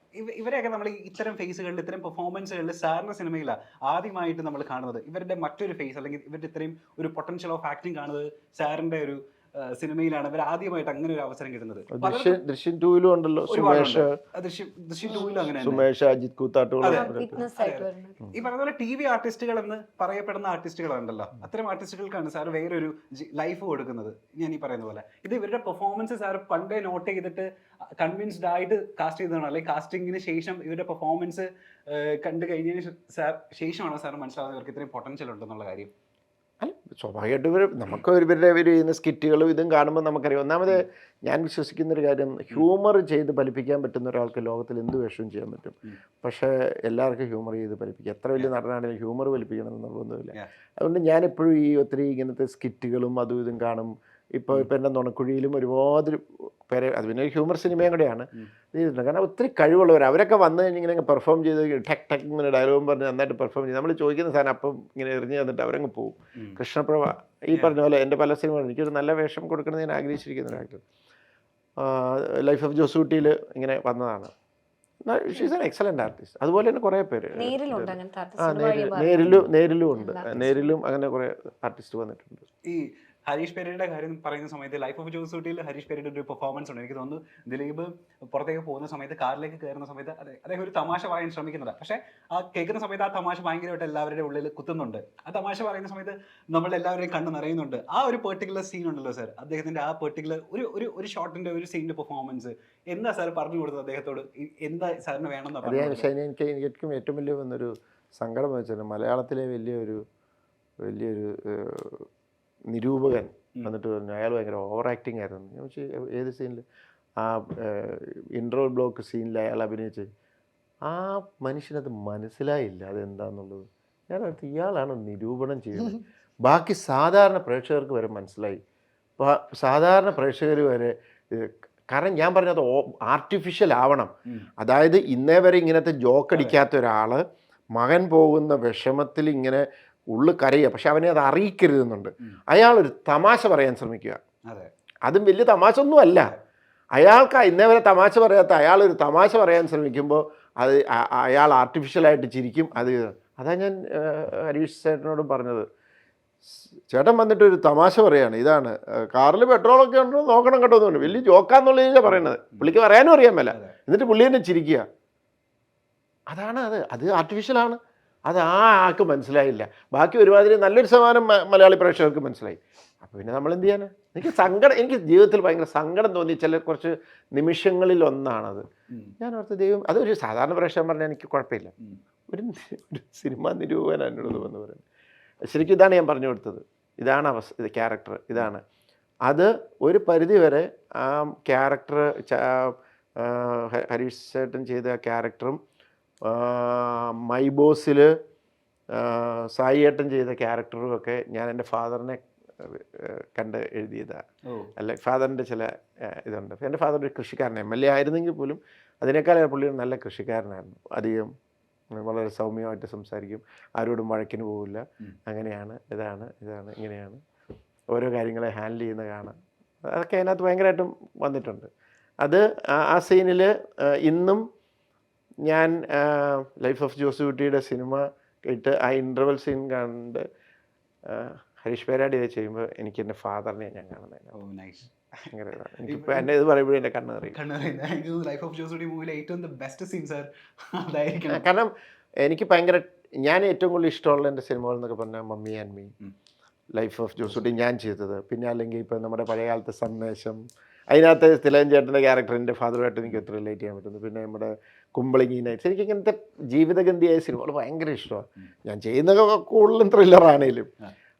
ഇവരെയൊക്കെ നമ്മൾ ഇത്തരം ഫേസുകളിൽ, ഇത്തരം പെർഫോമൻസുകളിൽ സാറിന്റെ സിനിമയിലാണ് ആദ്യമായിട്ട് നമ്മൾ കാണുന്നത്. ഇവരുടെ മറ്റൊരു ഫേസ് അല്ലെങ്കിൽ ഇവരുടെ ഇത്രയും ഒരു പൊട്ടൻഷ്യൽ ഓഫ് ആക്ടിങ് കാണുന്നത് സാറിന്റെ ഒരു സിനിമയിലാണ്. ഇവർ ആദ്യമായിട്ട് അങ്ങനെ ഒരു അവസരം കിട്ടുന്നത്. ദൃശ്യം 2 ഉണ്ടല്ലോ സുമേഷ്, അജിത് കൂത്താട്ടോൾ. ഈ പറഞ്ഞ പോലെ TV ആർട്ടിസ്റ്റുകൾ എന്ന് പറയപ്പെടുന്ന ആർട്ടിസ്റ്റുകളുണ്ടല്ലോ, അത്തരം ആർട്ടിസ്റ്റുകൾക്കാണ് സാർ വേറൊരു ലൈഫ് കൊടുക്കുന്നത്. ഞാൻ ഈ പറയുന്ന പോലെ ഇത് ഇവരുടെ പെർഫോമൻസ് സാർ പണ്ടേ നോട്ട് ചെയ്തിട്ട് കൺവിൻസ്ഡ് ആയിട്ട് കാസ്റ്റ് ചെയ്തതാണ്, അല്ലെങ്കിൽ കാസ്റ്റിംഗിന് ശേഷം ഇവരുടെ പെർഫോമൻസ് കണ്ടു കഴിഞ്ഞതിന് ശേഷമാണ് സാർ മനസ്സിലാവുന്നത് ഇവർക്ക് ഇത്രയും പൊട്ടൻഷ്യൽ ഉണ്ടെന്നുള്ള കാര്യം. അല്ല, സ്വാഭാവികമായിട്ടും നമുക്ക് ഇവരുടെ ചെയ്യുന്ന സ്കിറ്റുകളും ഇതും കാണുമ്പോൾ നമുക്കറിയാം. ഒന്നാമത് ഞാൻ വിശ്വസിക്കുന്നൊരു കാര്യം, ഹ്യൂമർ ചെയ്ത് ഫലിപ്പിക്കാൻ പറ്റുന്ന ഒരാൾക്ക് ലോകത്തിൽ എന്ത് വേഷവും ചെയ്യാൻ പറ്റും. പക്ഷേ എല്ലാവർക്കും ഹ്യൂമർ ചെയ്ത് ഫലിപ്പിക്കുക, എത്ര വലിയ നടനാണെങ്കിലും ഹ്യൂമർ ഫലിപ്പിക്കണം എന്നുള്ളതൊന്നുമില്ല. അതുകൊണ്ട് ഞാനെപ്പോഴും ഈ ഒത്തിരി ഇങ്ങനത്തെ സ്കിറ്റുകളും അതും ഇതും കാണും. ഇപ്പോൾ എൻ്റെ നുണക്കുഴിയിലും ഒരുപാട് പേരെ, അത് പിന്നെ ഹ്യൂമർ സിനിമയും കൂടെയാണ് ചെയ്തിട്ടുണ്ട്. കാരണം ഒത്തിരി കഴിവുള്ളവർ, അവരൊക്കെ വന്ന് കഴിഞ്ഞിങ്ങനെ പെർഫോം ചെയ്ത് ടെക് ടെക് ഇങ്ങനെ ഡയലോഗും പറഞ്ഞ് നന്നായിട്ട് പെർഫോം ചെയ്ത് നമ്മൾ ചോദിക്കുന്ന സാധനം അപ്പം ഇങ്ങനെ എറിഞ്ഞ് തന്നിട്ട് അവരങ്ങ് പോകും. കൃഷ്ണപ്രഭ ഈ പറഞ്ഞ പോലെ എൻ്റെ പല സിനിമകളും എനിക്കൊരു നല്ല വേഷം കൊടുക്കണമെന്ന് ഞാൻ ആഗ്രഹിച്ചിരിക്കുന്ന ഒരു ആക്ടർ. ലൈഫ് ഓഫ് ജോസൂട്ടിയിൽ ഇങ്ങനെ വന്നതാണ്. She's an excellent artist. അതുപോലെ തന്നെ കുറേ പേര് നേരിലും ഉണ്ട്, നേരിലും അങ്ങനെ കുറേ ആർട്ടിസ്റ്റ് വന്നിട്ടുണ്ട്. ഈ ഹരീഷ് പെരയുടെ കാര്യം പറയുന്ന സമയത്ത് ലൈഫ് ഓഫ് ജോസൂട്ടിയിൽ ഹരീഷ് പെരയുടെ ഒരു പെർഫോമൻസ് ഉണ്ട്. എനിക്ക് തോന്നുന്നു ദിലീപ് പുറത്തേക്ക് പോകുന്ന സമയത്ത്, കാറിലേക്ക് കയറുന്ന സമയത്ത് അദ്ദേഹം ഒരു തമാശ പറയാൻ ശ്രമിക്കുന്നുണ്ട്. പക്ഷേ ആ കേൾക്കുന്ന സമയത്ത് ആ തമാശ ഭയങ്കരമായിട്ട് എല്ലാവരുടെ ഉള്ളിൽ കുത്തുന്നുണ്ട്. ആ തമാശ പറയുന്ന സമയത്ത് നമ്മളെല്ലാവരെയും കണ്ണ് നിറയുന്നുണ്ട്. ആ ഒരു പെർട്ടിക്കുലർ സീൻ ഉണ്ടല്ലോ സാർ, അദ്ദേഹത്തിന്റെ ആ പെർട്ടിക്കുലർ ഒരു ഷോട്ടിന്റെ ഒരു സീനിന്റെ പെർഫോമൻസ് എന്താ സാർ പറഞ്ഞു കൊടുത്തത് അദ്ദേഹത്തോട്? എന്താ സാറിന് വേണമെന്നാ അത് പറഞ്ഞു? എനിക്കും ഏറ്റവും വലിയ വന്നൊരു സങ്കടം വെച്ചാൽ മലയാളത്തിലെ വലിയൊരു നിരൂപകൻ വന്നിട്ട് പറഞ്ഞു അയാൾ ഭയങ്കര ഓവർ ആക്ടിങ് ആയിരുന്നു. ഞാൻ വെച്ചാൽ ഏത് സീനിൽ ആ ഇൻട്രോ ബ്ലോക്ക് സീനിൽ അയാൾ അഭിനയിച്ച് ആ മനുഷ്യനത് മനസ്സിലായില്ല അതെന്താന്നുള്ളത്. ഞാൻ അടുത്ത് ഇയാളാണ് നിരൂപണം ചെയ്യുന്നത്. ബാക്കി സാധാരണ പ്രേക്ഷകർക്ക് വരെ മനസ്സിലായി. സാധാരണ പ്രേക്ഷകർ വരെ കാരണം ഞാൻ പറഞ്ഞത് ആർട്ടിഫിഷ്യൽ ആവണം. അതായത് ഇന്നേ വരെ ഇങ്ങനത്തെ ജോക്കടിക്കാത്ത ഒരാൾ മകൻ പോകുന്ന വിഷമത്തിൽ ഇങ്ങനെ ഉള്ളു കരയുക, പക്ഷെ അവനെ അത് അറിയിക്കരുതെന്നുണ്ട്. അയാളൊരു തമാശ പറയാൻ ശ്രമിക്കുക. അതും വലിയ തമാശ ഒന്നും അല്ല. അയാൾക്ക് ഇന്നേ വരെ തമാശ പറയാത്ത അയാളൊരു തമാശ പറയാൻ ശ്രമിക്കുമ്പോൾ അത് അയാൾ ആർട്ടിഫിഷ്യലായിട്ട് ചിരിക്കും. അതാ ഞാൻ ഹരീഷ് ചേട്ടനോടും പറഞ്ഞത്. ചേട്ടൻ വന്നിട്ട് ഒരു തമാശ പറയാണ്, ഇതാണ് കാറിൽ പെട്രോളൊക്കെ ഉണ്ടോ നോക്കണം കേട്ടോ എന്നുണ്ട്. വലിയ ജോക്കാന്നുള്ളതിലാണ് പറയണത്. പുള്ളിക്ക് പറയാനും അറിയാൻ മേല, എന്നിട്ട് പുള്ളി തന്നെ ചിരിക്കുക. അതാണ് അത് ആർട്ടിഫിഷ്യലാണ്. അത് ആ ആൾക്ക് മനസ്സിലായില്ല. ബാക്കി ഒരുമാതിരി നല്ലൊരു ശതമാനം മലയാളി പ്രേക്ഷകർക്ക് മനസ്സിലായി. അപ്പോൾ പിന്നെ നമ്മൾ എന്ത് ചെയ്യാനാണ്? എനിക്ക് ജീവിതത്തിൽ ഭയങ്കര സങ്കടം തോന്നി ചില കുറച്ച് നിമിഷങ്ങളിൽ ഒന്നാണത്. ഞാൻ ഓർത്ത് ദൈവം, അതൊരു സാധാരണ പ്രേക്ഷകൻ പറഞ്ഞാൽ എനിക്ക് കുഴപ്പമില്ല. ഒരു സിനിമാ നിരൂപകൻ എന്നോട് വന്ന് പറയുന്നത് ശരിക്കും ഇതാണ് ഞാൻ പറഞ്ഞു കൊടുത്തത്. ഇതാണ് ഇത് ക്യാരക്ടർ ഇതാണ്. അത് ഒരു പരിധി വരെ ആ ക്യാരക്ടർ ഹരീഷ് ചേട്ടൻ ചെയ്ത ക്യാരക്ടറും മൈ ബോസിൽ സായി ഏട്ടൻ ചെയ്ത ക്യാരക്ടറും ഒക്കെ ഞാൻ എൻ്റെ ഫാദറിനെ കണ്ട് എഴുതിയതാണ്. അല്ല, ഫാദറിൻ്റെ ചില ഇതുണ്ട്. എൻ്റെ ഫാദർ ഒരു കൃഷിക്കാരൻ, MLA ആയിരുന്നെങ്കിൽ പോലും അതിനേക്കാൾ പുള്ളി നല്ല കൃഷിക്കാരനായിരുന്നു. അധികം വളരെ സൗമ്യമായിട്ട് സംസാരിക്കും, ആരോടും വഴക്കിന് പോവില്ല. അങ്ങനെയാണ്, ഇതാണ് ഇങ്ങനെയാണ് ഓരോ കാര്യങ്ങളെ ഹാൻഡിൽ ചെയ്യുന്ന കാണാം. അതൊക്കെ അതിനകത്ത് ഭയങ്കരമായിട്ടും വന്നിട്ടുണ്ട്. അത് ആ സീനിൽ ഇന്നും ഞാൻ ലൈഫ് ഓഫ് ജോസൂട്ടിയുടെ സിനിമ കേട്ട് ആ ഇൻ്റർവൽ സീൻ കണ്ട് ഹരീഷ് പേരാടി ഇത് ചെയ്യുമ്പോൾ എനിക്ക് എൻ്റെ ഫാദറിനെ ഞാൻ കാണുന്നത്. അങ്ങനെ എനിക്കിപ്പോൾ എൻ്റെ ഇത് പറയുമ്പോഴും എൻ്റെ കണ്ണ് നിറയും. ലൈഫ് ഓഫ് ജോസൂട്ടി മൂവിയിലെ ഏറ്റവും ബെസ്റ്റ് സീൻ സാർ അതായിരിക്കും. കാരണം എനിക്ക് ഭയങ്കര, ഞാൻ ഏറ്റവും കൂടുതൽ ഇഷ്ടമുള്ള എൻ്റെ സിനിമകൾ എന്നൊക്കെ പറഞ്ഞാൽ mummy and me, life of Josutty ഞാൻ ചെയ്തത്. പിന്നെ അല്ലെങ്കിൽ ഇപ്പോൾ നമ്മുടെ പഴയകാലത്തെ സന്ദേശം, അതിനകത്ത് തിലകൻ ചേട്ടൻ്റെ ക്യാരക്ടറിൻ്റെ ഫാദറുമായിട്ട് എനിക്ക് ഒത്തിരി റിലേറ്റ് ചെയ്യാൻ പറ്റുന്നു. പിന്നെ നമ്മുടെ കുമ്പളങ്ങി നൈറ്റ്സ്, എനിക്ക് ഇങ്ങനത്തെ ജീവിതഗന്ധിയായ സിനിമകൾ ഭയങ്കര ഇഷ്ടമാണ്. ഞാൻ ചെയ്യുന്നതൊക്കെ കൂടുതലും ത്രില്ലറാണേലും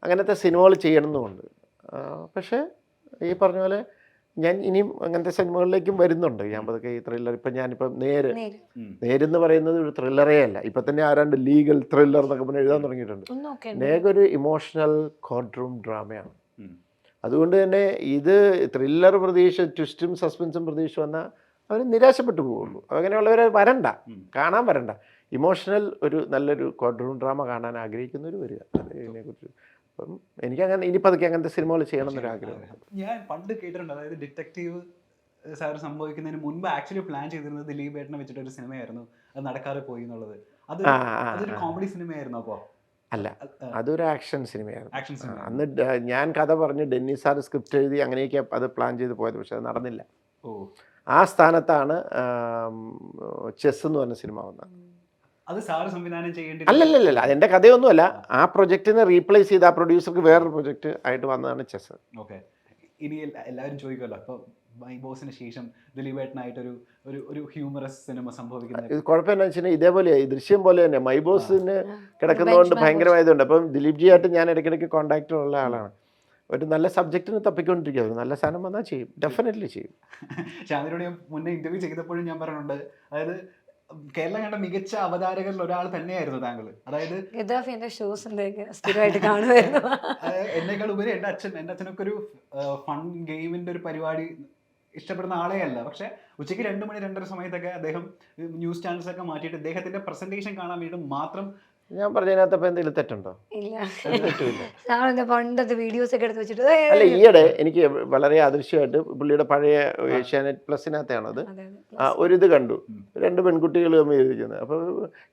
അങ്ങനത്തെ സിനിമകൾ ചെയ്യണമെന്നുമുണ്ട്. പക്ഷേ ഈ പറഞ്ഞ പോലെ ഞാൻ ഇനിയും അങ്ങനത്തെ സിനിമകളിലേക്കും വരുന്നുണ്ട്. ഞാൻ പതുക്കെ ഈ ത്രില്ലർ, ഇപ്പം ഞാനിപ്പം നേരെന്ന് പറയുന്നത് ഒരു ത്രില്ലറേ അല്ല. ഇപ്പം തന്നെ ആരാണ്ട് ലീഗൽ ത്രില്ലർ എന്നൊക്കെ പറഞ്ഞ് എഴുതാൻ തുടങ്ങിയിട്ടുണ്ട്. നേരൊരു ഇമോഷണൽ കോർട്ട് റൂം ഡ്രാമയാണ്. അതുകൊണ്ട് തന്നെ ഇത് ത്രില്ലർ പ്രതീക്ഷ, ട്വിസ്റ്റും സസ്പെൻസും പ്രതീക്ഷ വന്നാൽ അവർ നിരാശപ്പെട്ടു പോവുള്ളൂ. അങ്ങനെയുള്ളവരെ കാണാൻ വരണ്ട. ഇമോഷണൽ ഒരു നല്ലൊരു കോർട്ട് റൂം ഡ്രാമ കാണാൻ ആഗ്രഹിക്കുന്നവർ വരിക. അതിനെക്കുറിച്ച് അപ്പം എനിക്കങ്ങനെ ഇനി പതുക്കെ അങ്ങനത്തെ സിനിമകൾ ചെയ്യണം എന്നൊരാഗ്രഹം. ഞാൻ പണ്ട് കേട്ടിട്ടുണ്ട്, അതായത് ഡിറ്റക്റ്റീവ് സാർ സംഭവിക്കുന്നതിന് മുൻപ് ആക്ച്വലി പ്ലാൻ ചെയ്തിരുന്നത് ദിലീപ് ഏട്ടനെ വെച്ചിട്ടൊരു സിനിമയായിരുന്നു, അത് നടക്കാതെ പോയി എന്നുള്ളത്. അതൊരു കോമഡി സിനിമയായിരുന്നു. അപ്പോൾ അല്ല, അതൊരു ആക്ഷൻ സിനിമയായിരുന്നു. അന്ന് ഞാൻ കഥ പറഞ്ഞ് ഡെന്നിസ് സാർ സ്ക്രിപ്റ്റ് എഴുതി അങ്ങനെയൊക്കെ അത് പ്ലാൻ ചെയ്ത് പോയത്. പക്ഷെ അത് നടന്നില്ല. ആ സ്ഥാനത്താണ് ചെസ് എന്ന് പറഞ്ഞ സിനിമ വന്നത്. അല്ലല്ല, അതെൻ്റെ കഥയൊന്നുമല്ല. ആ പ്രൊജക്റ്റിനെ റീപ്ലേസ് ചെയ്ത് ആ പ്രൊഡ്യൂസർക്ക് വേറൊരു പ്രൊജക്റ്റ് ആയിട്ട് വന്നതാണ് ചെസ്. ഇനി എല്ലാവരും ചോദിക്കുമല്ലോ, അപ്പോൾ മൈ ബോസിന് ശേഷം ദിലീപേട്ടനായിട്ടൊരു ഒരു ഹ്യൂമറസ് സിനിമ സംഭവിക്കുന്നത് കുഴപ്പമെന്നു വെച്ചാൽ ഇതേപോലെ ഈ ദൃശ്യം പോലെ തന്നെ മൈ ബോസിന് കിടക്കുന്നതുകൊണ്ട് ഭയങ്കരമായതുകൊണ്ട്. അപ്പം ദിലീപ് ജി ആയിട്ട് ഞാൻ ഇടയ്ക്കിടയ്ക്ക് കോൺടാക്റ്റ് ഉള്ള ആളാണ്. ഒരു നല്ല സബ്ജക്റ്റിന് തപ്പിക്കൊണ്ടിരിക്കുക. ഒരു നല്ല സാധനം വന്നാൽ ചെയ്യും, ഡെഫിനറ്റ്ലി ചെയ്യും. ഷാമിനോട് ഞാൻ മുന്നേ ഇന്റർവ്യൂ ചെയ്തപ്പോഴും ഞാൻ പറഞ്ഞിട്ടുണ്ട്, അതായത് കേരളം കണ്ട മികച്ച അവതാരകരിൽ ഒരാൾ തന്നെയായിരുന്നു താങ്കൾ. അതായത് എന്നേക്കാൾ ഉപരി എൻ്റെ അച്ഛനൊക്കെ ഒരു ഫൺ ഗെയിമിന്റെ ഒരു പരിപാടി ഇഷ്ടപ്പെടുന്ന ആളേ അല്ല. പക്ഷെ ഉച്ചയ്ക്ക് 2 മണി 2:30 സമയത്തൊക്കെ അദ്ദേഹം ന്യൂസ് ചാനൽസൊക്കെ മാറ്റിയിട്ട് അദ്ദേഹത്തിന്റെ പ്രസന്റേഷൻ കാണാൻ വേണ്ടി മാത്രം ഞാൻ പറഞ്ഞതിനകത്തപ്പോൾ എന്തെങ്കിലും തെറ്റുണ്ടോ? ഇല്ല. തെറ്റുമില്ല. സാറിന്റെ പണ്ടത്തെ വീഡിയോസ് ഒക്കെ എടുത്ത് വെച്ചിട്ട് അല്ല, ഈയിടെ എനിക്ക് വളരെ അദൃശ്യമായിട്ട് പുള്ളിയുടെ പഴയ ഏഷ്യാനെറ്റ് പ്ലസിനകത്താണത് അതെ ഒരിത് കണ്ടു, 2 പെൺകുട്ടികൾ തമ്മിൽ ഇരിക്കുന്നത്. അപ്പോൾ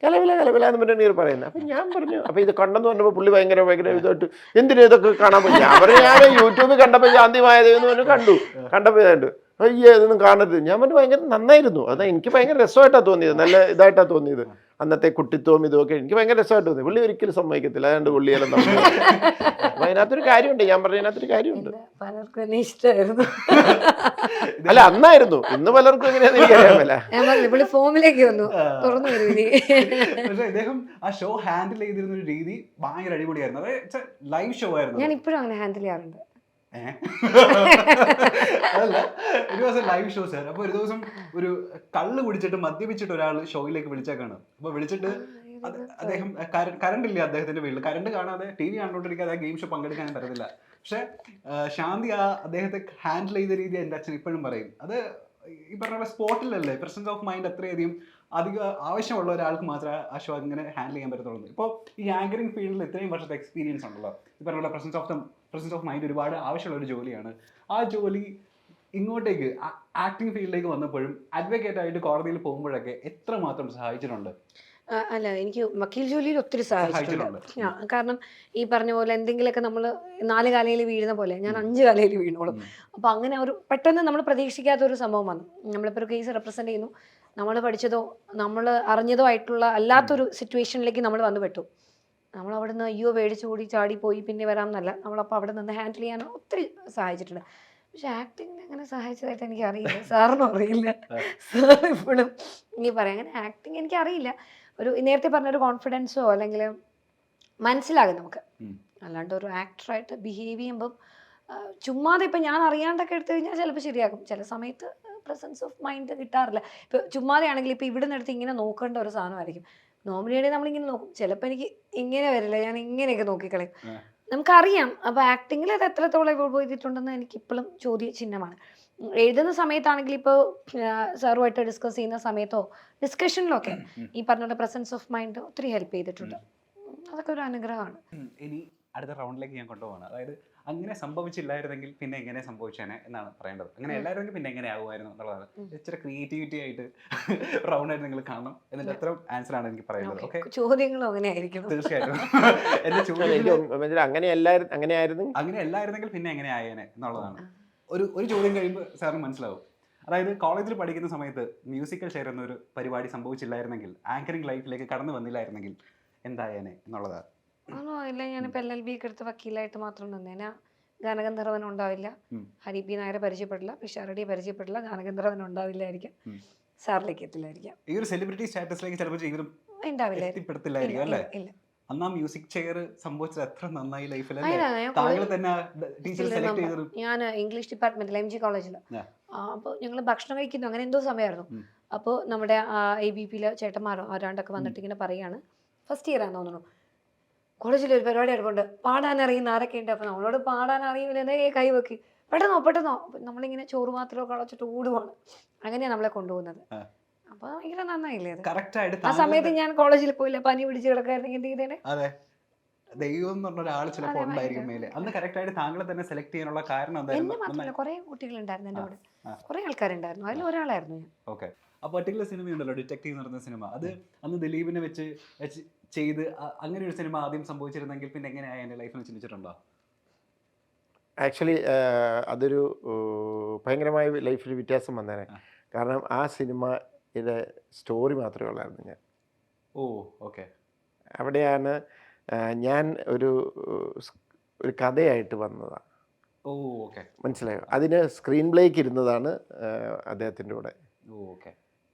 കലവില എന്ന് പറഞ്ഞാൽ പറയുന്നത്. അപ്പം ഞാൻ പറഞ്ഞു, അപ്പോൾ ഇത് കണ്ടെന്ന് പറഞ്ഞപ്പോൾ പുള്ളി ഭയങ്കര ഇതായിട്ട് എന്തിനാ ഇതൊക്കെ കാണാൻ പറ്റും. ഞാൻ പറഞ്ഞു, ഞാൻ യൂട്യൂബിൽ കണ്ടപ്പോൾ ശാന്തിമായതെന്ന് പറഞ്ഞു കണ്ടപ്പോൾ ഇതായിട്ട് അയ്യോ ഇതൊന്നും കാണരുത്. ഞാൻ പറഞ്ഞു ഭയങ്കര നന്നായിരുന്നു, അതാ എനിക്ക് ഭയങ്കര രസമായിട്ടാണ് തോന്നിയത്, നല്ല ഇതായിട്ടാണ് തോന്നിയത്. അന്നത്തെ കുട്ടിത്വം ഇതൊക്കെ എനിക്ക് ഭയങ്കര രസമായിട്ട് തോന്നി. പുള്ളി ഒരിക്കലും സമ്മതിക്കത്തില്ല, അതുകൊണ്ട് പുള്ളിയെല്ലാം നമ്മൾ അപ്പം അതിനകത്തൊരു കാര്യമുണ്ട്, ഞാൻ പറഞ്ഞതിനകത്തൊരു കാര്യമുണ്ട്. പലർക്കും എന്നെ ഇഷ്ടമായിരുന്നു. അല്ല അന്നായിരുന്നു, ഇന്ന് പലർക്കും എങ്ങനെയാണെന്ന് എനിക്കറിയാമല്ല. ഞാൻ പറഞ്ഞു പുള്ളി ഫോമിലേക്ക് വന്നു, തുറന്നു വരും ഇനി. പക്ഷെ അദ്ദേഹം ആ ഷോ ഹാൻഡിൽ ചെയ്തിരുന്ന ഒരു രീതി ഭയങ്കര അടിപൊളിയായിരുന്നു. അതായത് ലൈവ് ഷോ ആയിരുന്നു. ഞാൻ ഇപ്പോഴും അങ്ങനെ ഹാൻഡിൽ ചെയ്യാറുണ്ട്. അതല്ല, ഒരു ദിവസം ലൈവ് ഷോ സാർ. അപ്പൊ ഒരു ദിവസം ഒരു കള്ള് കുടിച്ചിട്ട് മദ്യപിച്ചിട്ട് ഒരാൾ ഷോയിലേക്ക് വിളിച്ചേക്കാണ്. അപ്പൊ വിളിച്ചിട്ട് അദ്ദേഹം കറണ്ട് ഇല്ല അദ്ദേഹത്തിന്റെ വീട്ടിൽ, കറണ്ട് കാണാതെ TV കണ്ടോണ്ടിരിക്കാതെ ആ ഗെയിം ഷോ പങ്കെടുക്കാൻ പറ്റത്തില്ല. പക്ഷെ ശാന്തി അദ്ദേഹത്തെ ഹാൻഡിൽ ചെയ്ത രീതി എൻ്റെ അച്ഛൻ ഇപ്പോഴും പറയും. അത് ഈ പറഞ്ഞ സ്പോട്ടിലല്ലേ, പ്രസൻസ് ഓഫ് മൈൻഡ് അത്രയധികം അധികം ആവശ്യമുള്ള ഒരാൾക്ക് മാത്രമേ ആ ഷോ ഇങ്ങനെ ഹാൻഡിൽ ചെയ്യാൻ പറ്റത്തുള്ളൂ. ഇപ്പോൾ ഈ ആങ്കറിംഗ് ഫീൽഡിൽ ഇത്രയും വർഷത്തെ എക്സ്പീരിയൻസ് ഉണ്ടല്ലോ, ഈ പറഞ്ഞ പ്രസൻസ് ഓഫ് മൈൻഡ് ഒരുപാട് ആവശ്യമുള്ള ഒരു ജോലിയാണ്. ആ ജോലി ഇങ്ങോട്ടേക്ക് ആക്ടിങ് ഫീൽഡിലേക്ക് വന്നപ്പോഴും അഡ്വക്കേറ്റ് ആയിട്ട് കോടതിയിൽ പോകുമ്പോഴൊക്കെ എത്രമാത്രം സഹായിച്ചിട്ടുണ്ട്? അല്ല, എനിക്ക് വക്കീൽ ജോലിയിൽ ഒത്തിരി സഹായിച്ചിട്ടുണ്ട്. കാരണം ഈ പറഞ്ഞ പോലെ എന്തെങ്കിലുമൊക്കെ നമ്മൾ 4 കാലയിൽ വീഴുന്ന പോലെ ഞാൻ 5 കാലയിൽ വീണോളും. അപ്പോൾ അങ്ങനെ ഒരു പെട്ടെന്ന് നമ്മൾ പ്രതീക്ഷിക്കാത്ത ഒരു സംഭവം വന്നു. നമ്മളിപ്പോൾ ഒരു കേസ് റെപ്രസെൻറ്റ് ചെയ്യുന്നു, നമ്മൾ പഠിച്ചതോ നമ്മൾ അറിഞ്ഞതോ ആയിട്ടുള്ള അല്ലാത്തൊരു സിറ്റുവേഷനിലേക്ക് നമ്മൾ വന്നു പെട്ടു. നമ്മൾ അവിടെ നിന്ന് അയ്യോ പേടിച്ച് കൂടി ചാടിപ്പോയി പിന്നെ വരാമെന്നല്ല, നമ്മളപ്പോൾ അവിടെ നിന്ന് ഹാൻഡിൽ ചെയ്യാൻ ഒത്തിരി സഹായിച്ചിട്ടുണ്ട്. പക്ഷെ ആക്ടിങ്ങിന് അങ്ങനെ സഹായിച്ചതായിട്ട് എനിക്ക് അറിയില്ല, സാറിനും അറിയില്ല. സാർ ഇപ്പോഴും ഈ പറയാം അങ്ങനെ ആക്ടിങ് എനിക്കറിയില്ല. ഒരു നേരത്തെ പറഞ്ഞൊരു കോൺഫിഡൻസോ അല്ലെങ്കിൽ മനസ്സിലാകും നമുക്ക്. അല്ലാണ്ട് ഒരു ആക്ടറായിട്ട് ബിഹേവ് ചെയ്യുമ്പം ചുമ്മാതെ ഇപ്പം ഞാൻ അറിയാണ്ടൊക്കെ എടുത്തു കഴിഞ്ഞാൽ ചിലപ്പോൾ ശരിയാകും. ചില സമയത്ത് പ്രസൻസ് ഓഫ് മൈൻഡ് കിട്ടാറില്ല. ഇപ്പോൾ ചുമ്മാതെ ആണെങ്കിൽ ഇപ്പോൾ ഇവിടെ നിന്ന് എടുത്ത് ഇങ്ങനെ നോക്കേണ്ട ഒരു സാധനമായിരിക്കും. നോർമലിയാണെങ്കിൽ നമ്മളിങ്ങനെ നോക്കും, ചിലപ്പോൾ എനിക്ക് ഇങ്ങനെ വരില്ല, ഞാൻ ഇങ്ങനെയൊക്കെ നോക്കിക്കളയും. നമുക്കറിയാം. അപ്പോൾ ആക്ടിങ്ങിൽ അത് എത്രത്തോളം ഇവോൾവ് ചെയ്തിട്ടുണ്ടെന്ന് എനിക്കിപ്പോഴും ചോദ്യചിഹ്നമാണ്. എഴുതുന്ന സമയത്താണെങ്കിൽ ഇപ്പോൾ സാറുമായിട്ട് ഡിസ്കസ് ചെയ്യുന്ന സമയത്തോ ഡിസ്കഷനിലൊക്കെ ഈ പറഞ്ഞ പ്രസൻസ് ഓഫ് മൈൻഡ് ഒത്തിരി ഹെൽപ്പ് ചെയ്തിട്ടുണ്ട്. അതൊക്കെ ഒരു അനുഗ്രഹമാണ്. ഇനി അടുത്ത റൗണ്ടിലേക്ക് ഞാൻ കൊണ്ടുപോകണം. അതായത് അങ്ങനെ സംഭവിച്ചില്ലായിരുന്നെങ്കിൽ പിന്നെ എങ്ങനെ സംഭവിച്ചേനെ എന്നാണ് പറയേണ്ടത്. അങ്ങനെ എല്ലായിരുന്നെങ്കിൽ പിന്നെ എങ്ങനെ ആകുമായിരുന്നു എന്നുള്ളതാണ്. ഇച്ചിരി ക്രിയേറ്റിവിറ്റി ആയിട്ട് റൗണ്ടായിട്ട് നിങ്ങൾ കാണണം. എന്നിട്ട് അത്ര ആൻസർ ആണ് എനിക്ക് പറയുന്നത്. ഓക്കെ, ചോദ്യങ്ങളും അങ്ങനെ ആയിരിക്കണം തീർച്ചയായിട്ടും. എന്റെ ചോദ്യം അങ്ങനെ എല്ലായിരുന്നെങ്കിൽ പിന്നെ എങ്ങനെ ആയേനെ എന്നുള്ളതാണ്. ഒരു ചോദ്യം കഴിയുമ്പോൾ സാറിന് മനസ്സിലാവും. അതായത് കോളേജിൽ പഠിക്കുന്ന സമയത്ത് മ്യൂസിക്കൽ ചെയർ എന്നൊരു പരിപാടി സംഭവിച്ചില്ലായിരുന്നെങ്കിൽ, ആങ്കറിംഗ് ലൈഫിലേക്ക് കടന്നു വന്നില്ലായിരുന്നെങ്കിൽ എന്തായേനെ എന്നുള്ളതാണ്. ആണോ? ഇല്ല, ഞാനിപ്പോൾ LLB ഒക്കെ എടുത്ത് വക്കീലായിട്ട് മാത്രം നിന്നേനാ. ഗാനഗന്ധർവൻ ഉണ്ടാവില്ല, ഹരി പി നായരെ പരിചയപ്പെടില്ല, പിഷാരടിയെ പരിചയപ്പെടില്ല, ഗാനഗന്ധർവൻ ഉണ്ടാവില്ലായിരിക്കും, സാറിലേക്ക് എത്തില്ലായിരിക്കാം. ഈ ഒരു സെലിബ്രിറ്റി സ്റ്റാറ്റസിലേക്ക് ചിലപ്പോൾ ജീവിതം എത്തിപ്പെടത്തില്ലായിരിക്കും അല്ലേ? ഇല്ല. അന്ന് ആ മ്യൂസിക് ചെയർ സംഭവിച്ചത് എത്ര നന്നായി ലൈഫിൽ. താങ്കൾ തന്നെ ടീച്ചർ സെലക്ട് ചെയ്തത്. ഞാൻ ഇംഗ്ലീഷ് ഡിപ്പാർട്ട്മെന്റിൽ MG കോളേജിൽ. അപ്പോൾ ഞങ്ങൾ ഭക്ഷണം കഴിക്കുന്നു, അങ്ങനെ എന്തോ സമയമായിരുന്നു. അപ്പോൾ നമ്മുടെ ABPയിലെ ചേട്ടന്മാരോ ആരാണ്ടൊക്കെ വന്നിട്ട് ഇങ്ങനെ പറയാണ്, ഫസ്റ്റ് ഇയർ ആണെന്ന് തോന്നുന്നു, കോളേജിൽ ഒരു പരിപാടി എടുക്കൊണ്ട് പാടാൻ അറിയുന്ന ആരൊക്കെ ഉണ്ട്. അപ്പോൾ നമ്മളോട് പാടാൻ അറിയില്ല, എന്തേ കൈവെക്കി പെട്ടെന്നോ നമ്മളിങ്ങനെ ചോറ് മാത്രമൊക്കെ അടച്ചിട്ട് ഓടുവാണ്. അങ്ങനെയാണ് നമ്മളെ കൊണ്ടുപോകുന്നത്. അപ്പോൾ ഭയങ്കര നന്നായില്ലേ അത്? ആ സമയത്ത് ഞാൻ കോളേജിൽ പോയില്ല, പനി പിടിച്ച് കിടക്കായിരുന്നെങ്കിൽ എന്ത് ചെയ്തേനെ? അതെ, ദൈവം എന്ന് പറഞ്ഞ ഒരാൾ ചിലപ്പോൾ ഉണ്ടായിരിക്കും മേലെ. അന്ന് കറക്റ്റ് ആയിട്ട് താങ്കളെ തന്നെ സെലക്ട് ചെയ്യാനുള്ള കാരണം എന്നെ മാത്രമല്ല, കുറെ കുട്ടികളുണ്ടായിരുന്നു എൻ്റെ കൂടെ, കുറെ ആൾക്കാരുണ്ടായിരുന്നു, അതിൽ ഒരാളായിരുന്നു ഞാൻ. ഓക്കെ, ആ പർട്ടിക്കുലർ സിനിമ ഉണ്ടല്ലോ, ഡിറ്റക്റ്റീവ് എന്ന് പറയുന്ന സിനിമ, അത് അന്ന് ദിലീപിനെ വെച്ച് ചെയ്ത് അങ്ങനെ ഒരു സിനിമ ആദ്യം സംഭവിച്ചിരുന്നെങ്കിൽ പിന്നെ എങ്ങനെയായി എൻ്റെ ലൈഫിൽ ചിന്തിച്ചിട്ടുണ്ടോ? ആക്ച്വലി അതൊരു ഭയങ്കരമായ ലൈഫിൽ വ്യത്യാസം വന്നേനെ. കാരണം ആ സിനിമയുടെ സ്റ്റോറി മാത്രമേ ഉള്ളായിരുന്നു ഞാൻ. ഓ ഓക്കെ. അവിടെയാണ് ഞാൻ ഒരു കഥയായിട്ട് വന്നതാണ്. ഓ ഓക്കെ, മനസ്സിലായോ? അതിന് സ്ക്രീൻ പ്ലേക്ക് ഇരുന്നതാണ് അദ്ദേഹത്തിൻ്റെ കൂടെ,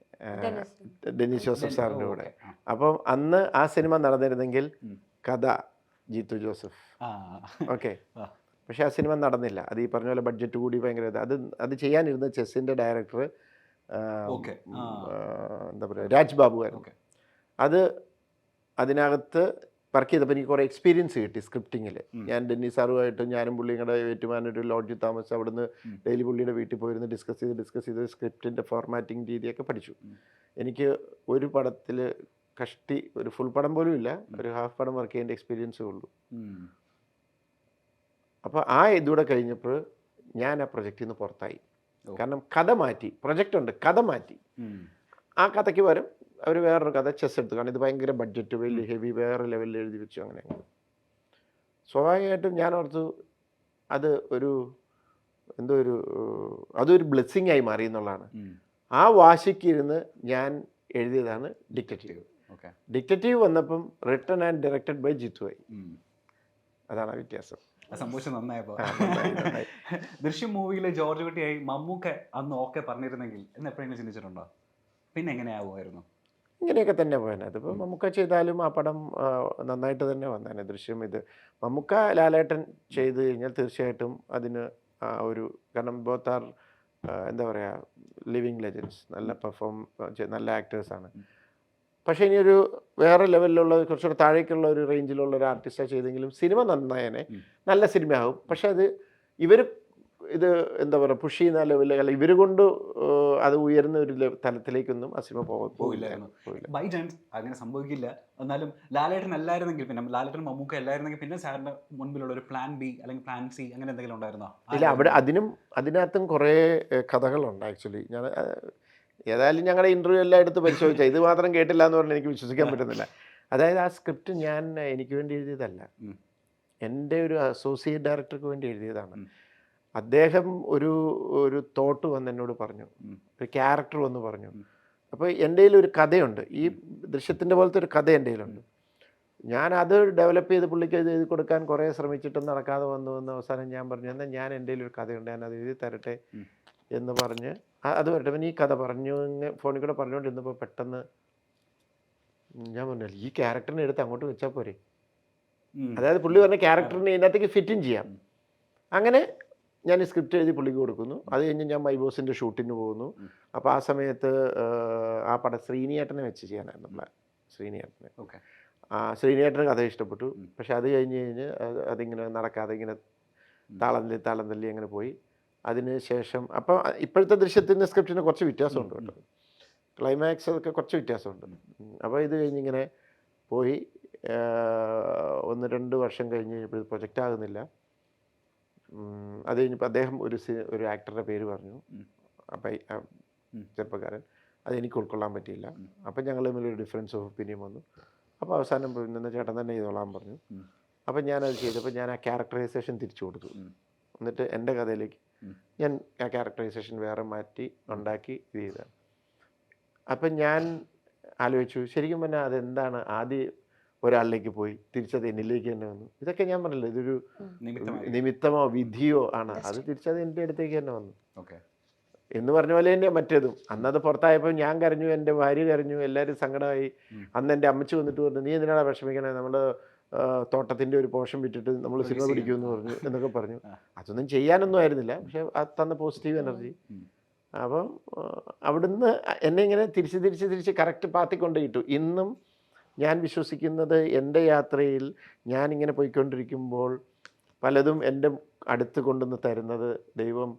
ഡെന്നിസ് ജോസഫ് സാറിൻ്റെ കൂടെ. അപ്പം അന്ന് ആ സിനിമ നടന്നിരുന്നെങ്കിൽ കഥ ജീത്തു ജോസഫ്. ഓക്കെ, പക്ഷെ ആ സിനിമ നടന്നില്ല. അത് ഈ പറഞ്ഞ പോലെ ബഡ്ജറ്റ് കൂടി ഭയങ്കര അത് ചെയ്യാനിരുന്ന ചെസ്സിൻ്റെ ഡയറക്ടർ എന്താ പറയുക, രാജ് ബാബു ആയിരുന്നു. അതിനകത്ത് വർക്ക് ചെയ്തപ്പോൾ എനിക്ക് കുറേ എക്സ്പീരിയൻസ് കിട്ടി സ്ക്രിപ്റ്റിങ്ങിൽ. ഞാൻ ഡെന്നിസ് സാറുമായിട്ട് ഞാനും പുള്ളിയും കൂടെ ഏറ്റുമാനൊരു ലോഡ്ജിൽ താമസിച്ച് അവിടുന്ന് ഡെയിലി പുള്ളിയുടെ വീട്ടിൽ പോയിരുന്ന് ഡിസ്കസ് ചെയ്ത് സ്ക്രിപ്റ്റിൻ്റെ ഫോർമാറ്റിംഗ് രീതിയൊക്കെ പഠിച്ചു. എനിക്ക് ഒരു പടത്തിൽ കഷ്ടി ഒരു ഫുൾ പടം പോലും ഇല്ല, ഒരു ഹാഫ് പടം വർക്ക് ചെയ്യേണ്ട എക്സ്പീരിയൻസേ ഉള്ളൂ. അപ്പോൾ ആ ഇതൂടെ കഴിഞ്ഞപ്പോൾ ഞാൻ ആ പ്രൊജക്റ്റിൽ നിന്ന് പുറത്തായി. കാരണം കഥ മാറ്റി, പ്രൊജക്റ്റ് ഉണ്ട്, കഥ മാറ്റി. ആ കഥയ്ക്ക് പകരം അവർ വേറൊരു കഥ ചെസ് എടുത്തു. കാരണം ഇത് ഭയങ്കര ബഡ്ജറ്റ്, വലിയ ഹെവി, വേറെ ലെവലിൽ എഴുതി വെച്ചു. അങ്ങനെ സ്വാഭാവികമായിട്ടും ഞാൻ ഓർത്തു അത് അതൊരു ബ്ലെസ്സിങ് ആയി മാറി എന്നുള്ളതാണ്. ആ വാശിക്കിരുന്ന് ഞാൻ എഴുതിയതാണ് ഡിക്റ്റേറ്റീവ്. ഡിക്റ്റേറ്റീവ് വന്നപ്പം written and directed by Jithu ആയി. അതാണ് ആ വ്യത്യാസം. സംഭവിച്ചു നന്നായപ്പോൾ. ദൃശ്യം മൂവിയിലെ ജോർജ് കുട്ടിയായി മമ്മൂക്ക അന്ന് ഓക്കെ പറഞ്ഞിരുന്നെങ്കിൽ എന്ന് എപ്പോഴെങ്കിലും ചിന്തിച്ചിട്ടുണ്ടോ? പിന്നെ എങ്ങനെയാവുമായിരുന്നു? ഇങ്ങനെയൊക്കെ തന്നെ പോയേനെ. അതിപ്പോൾ മമ്മൂക്ക ചെയ്താലും ആ പടം നന്നായിട്ട് തന്നെ വന്നേനെ. ദൃശ്യം ഇത് മമ്മൂക്ക ലാലേട്ടൻ ചെയ്ത് കഴിഞ്ഞാൽ തീർച്ചയായിട്ടും അതിന് കാരണം ബോത്ത് ആർ എന്താ പറയുക, ലിവിങ് ലെജൻഡ്സ്, നല്ല നല്ല ആക്ടേഴ്സാണ്. പക്ഷേ ഇനിയൊരു വേറെ ലെവലിലുള്ള കുറച്ചുകൂടെ താഴേക്കുള്ള ഒരു റേഞ്ചിലുള്ള ഒരു ആർട്ടിസ്റ്റാണ് ചെയ്തെങ്കിലും സിനിമ നന്നായേനെ, നല്ല സിനിമയാകും. പക്ഷെ അത് ഇത് എന്താ പറയുക, പുഷ് ചെയ്യുന്ന ലെവലിൽ അല്ല, ഇവർ കൊണ്ട് അത് ഉയർന്ന ഒരു തലത്തിലേക്കൊന്നും ആ സിനിമ പോയില്ലായിരുന്നു. ബൈ ചാൻസ് അങ്ങനെ സംഭവിക്കില്ല. എന്നാലും ലാലേട്ടൻ അല്ലായിരുന്നെങ്കിൽ, പിന്നെ ലാലേട്ടൻ മമ്മൂക്ക അല്ലായിരുന്നെങ്കിൽ പിന്നെ സാറിന്റെ മുൻപിലുള്ള ഒരു പ്ലാൻ ബി അല്ലെങ്കിൽ പ്ലാൻ സി അങ്ങനെ എന്തെങ്കിലും ഉണ്ടായിരുന്നോ? ഇല്ല, അതിനകത്തും കുറേ കഥകളുണ്ട് ആക്ച്വലി. ഞാൻ ഏതായാലും ഞങ്ങളുടെ ഇൻ്റർവ്യൂ എല്ലാം എടുത്ത് പരിശോധിച്ചാൽ ഇത് മാത്രം കേട്ടില്ല എന്ന് പറഞ്ഞാൽ എനിക്ക് വിശ്വസിക്കാൻ പറ്റുന്നില്ല. അതായത് ആ സ്ക്രിപ്റ്റ് ഞാൻ എനിക്ക് വേണ്ടി എഴുതിയതല്ല, എൻ്റെ ഒരു അസോസിയേറ്റ് ഡയറക്ടർക്ക് വേണ്ടി എഴുതിയതാണ്. അദ്ദേഹം ഒരു തോട്ട് വന്ന് എന്നോട് പറഞ്ഞു, ഒരു ക്യാരക്ടർ വന്ന് പറഞ്ഞു. അപ്പോൾ എൻ്റെ കയ്യിൽ ഒരു കഥയുണ്ട്, ഈ ദൃശ്യത്തിൻ്റെ പോലത്തെ ഒരു കഥ എൻ്റെ കയ്യിലുണ്ട്. ഞാനത് ഡെവലപ്പ് ചെയ്ത് പുള്ളിക്ക് എഴുതി കൊടുക്കാൻ കുറേ ശ്രമിച്ചിട്ടും നടക്കാതെ വന്ന അവസാനം ഞാൻ പറഞ്ഞു, എന്നാൽ ഞാൻ എൻ്റെ കയ്യിലൊരു കഥയുണ്ട്, ഞാൻ അത് എഴുതി തരട്ടെ എന്ന് പറഞ്ഞ് അത് വരട്ടെ. പിന്നെ ഈ കഥ പറഞ്ഞു ഫോണിൽ കൂടെ പറഞ്ഞുകൊണ്ടിരുന്നപ്പോൾ പെട്ടെന്ന് ഞാൻ പറഞ്ഞു, ഈ ക്യാരക്ടറിനെ എടുത്ത് അങ്ങോട്ട് വെച്ചാൽ പോരെ. അതായത് പുള്ളി പറഞ്ഞ ക്യാരക്ടറിനെ ഇതിനകത്തേക്ക് ഫിറ്റിൻ ചെയ്യാം. അങ്ങനെ ഞാൻ ഈ സ്ക്രിപ്റ്റ് എഴുതി പുള്ളിക്ക് കൊടുക്കുന്നു. അത് കഴിഞ്ഞ് ഞാൻ മൈ ബോസിൻ്റെ ഷൂട്ടിന് പോകുന്നു. അപ്പോൾ ആ സമയത്ത് ആ പടം ശ്രീനിയേട്ടനെ വെച്ച് ചെയ്യാനായിരുന്നു പ്ലാൻ. ശ്രീനിയേട്ടന് കഥ ഇഷ്ടപ്പെട്ടു. പക്ഷെ അത് കഴിഞ്ഞ് അതിങ്ങനെ നടക്കാതെ ഇങ്ങനെ താളം തല്ലി അങ്ങനെ പോയി. അതിന് ശേഷം അപ്പോൾ ഇപ്പോഴത്തെ ദൃശ്യത്തിൻ്റെ സ്ക്രിപ്റ്റിന് കുറച്ച് വ്യത്യാസമുണ്ട് കേട്ടോ, ക്ലൈമാക്സ് ഒക്കെ കുറച്ച് വ്യത്യാസമുണ്ട്. അപ്പോൾ ഇത് കഴിഞ്ഞിങ്ങനെ പോയി 1-2 വർഷം കഴിഞ്ഞ് കഴിഞ്ഞപ്പോൾ ഇത് പ്രൊജക്റ്റ് ആകുന്നില്ല. അത് കഴിഞ്ഞപ്പോൾ അദ്ദേഹം ഒരു ആക്ടറുടെ പേര് പറഞ്ഞു, അപ്പം ചെറുപ്പക്കാരൻ, അതെനിക്ക് ഉൾക്കൊള്ളാൻ പറ്റിയില്ല. അപ്പം ഞങ്ങൾ തമ്മിലൊരു ഡിഫറൻസ് ഓഫ് ഒപ്പീനിയൻ വന്നു. അപ്പോൾ അവസാനം പിന്നെ ചേട്ടൻ തന്നെ ചെയ്തോളാൻ പറഞ്ഞു. അപ്പം ഞാനത് ചെയ്തപ്പോൾ ഞാൻ ആ ക്യാരക്ടറൈസേഷൻ തിരിച്ചു കൊടുത്തു. എന്നിട്ട് എൻ്റെ കഥയിലേക്ക് ഞാൻ ആ ക്യാരക്ടറൈസേഷൻ വേറെ മാറ്റി ഉണ്ടാക്കി ഇത് ചെയ്തതാണ്. അപ്പം ഞാൻ ആലോചിച്ചു, ശരിക്കും പറഞ്ഞാൽ അതെന്താണ്, ആദ്യം ഒരാളിലേക്ക് പോയി തിരിച്ചത് എന്നിലേക്ക് തന്നെ വന്നു. ഇതൊക്കെ ഞാൻ പറഞ്ഞില്ല, ഇതൊരു നിമിത്തമോ വിധിയോ ആണ്. അത് തിരിച്ചത് എൻ്റെ അടുത്തേക്ക് തന്നെ വന്നു എന്ന് പറഞ്ഞ പോലെ തന്നെ മറ്റേതും. അന്നത് പുറത്തായപ്പോൾ ഞാൻ കരഞ്ഞു, എൻ്റെ ഭാര്യ കരഞ്ഞു, എല്ലാവരും സങ്കടമായി. അന്ന് എൻ്റെ അമ്മച്ചി വന്നിട്ട് പറഞ്ഞു, നീ എന്തിനാണ് വിഷമിക്കണേ, നമ്മൾ തോട്ടത്തിൻ്റെ ഒരു പോർഷൻ വിറ്റിട്ട് നമ്മൾ സിനിമ പിടിക്കുമെന്ന് പറഞ്ഞു എന്നൊക്കെ പറഞ്ഞു. അതൊന്നും ചെയ്യാനൊന്നും ആയിരുന്നില്ല, പക്ഷെ അത് തന്ന പോസിറ്റീവ് എനർജി. അപ്പം അവിടുന്ന് എന്നെ ഇങ്ങനെ തിരിച്ച് കറക്റ്റ് പാത്തിക്കൊണ്ടേയിട്ടു. ഇന്നും ഞാൻ വിശ്വസിക്കുന്നത് എൻ്റെ യാത്രയിൽ ഞാനിങ്ങനെ പോയിക്കൊണ്ടിരിക്കുമ്പോൾ പലതും എൻ്റെ അടുത്ത് കൊണ്ടുവന്ന് തരുന്നത് ദൈവം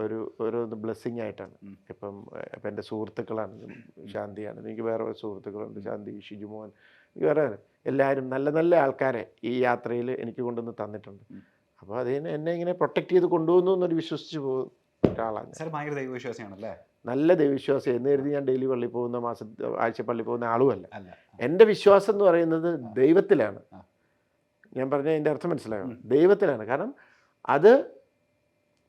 ഒരു ബ്ലെസ്സിങ് ആയിട്ടാണ്. ഇപ്പം എൻ്റെ സുഹൃത്തുക്കളാണ്, ശാന്തിയാണ്, എനിക്ക് വേറെ സുഹൃത്തുക്കളുണ്ട്, ശാന്തി, ഷിജുമോൻ, എനിക്ക് വേറെ എല്ലാവരും നല്ല നല്ല ആൾക്കാരെ ഈ യാത്രയിൽ എനിക്ക് കൊണ്ടുവന്ന് തന്നിട്ടുണ്ട്. അപ്പോൾ അതിന് എന്നെ ഇങ്ങനെ പ്രൊട്ടക്റ്റ് ചെയ്ത് കൊണ്ടുപോകുന്നു എന്നൊരു വിശ്വസിച്ച് പോകുന്ന ഒരാളാണ്. ഭയങ്കര ദൈവവിശ്വാസിയാണല്ലേ? നല്ല ദൈവവിശ്വാസി എന്ന് കരുതി ഞാൻ ഡെയിലി പള്ളി പോകുന്ന ആഴ്ച പള്ളി പോകുന്ന ആളുമല്ല. എൻ്റെ വിശ്വാസം എന്ന് പറയുന്നത് ദൈവത്തിലാണ്. ഞാൻ പറഞ്ഞ അതിൻ്റെ അർത്ഥം മനസ്സിലായോ? ദൈവത്തിലാണ്. കാരണം അത്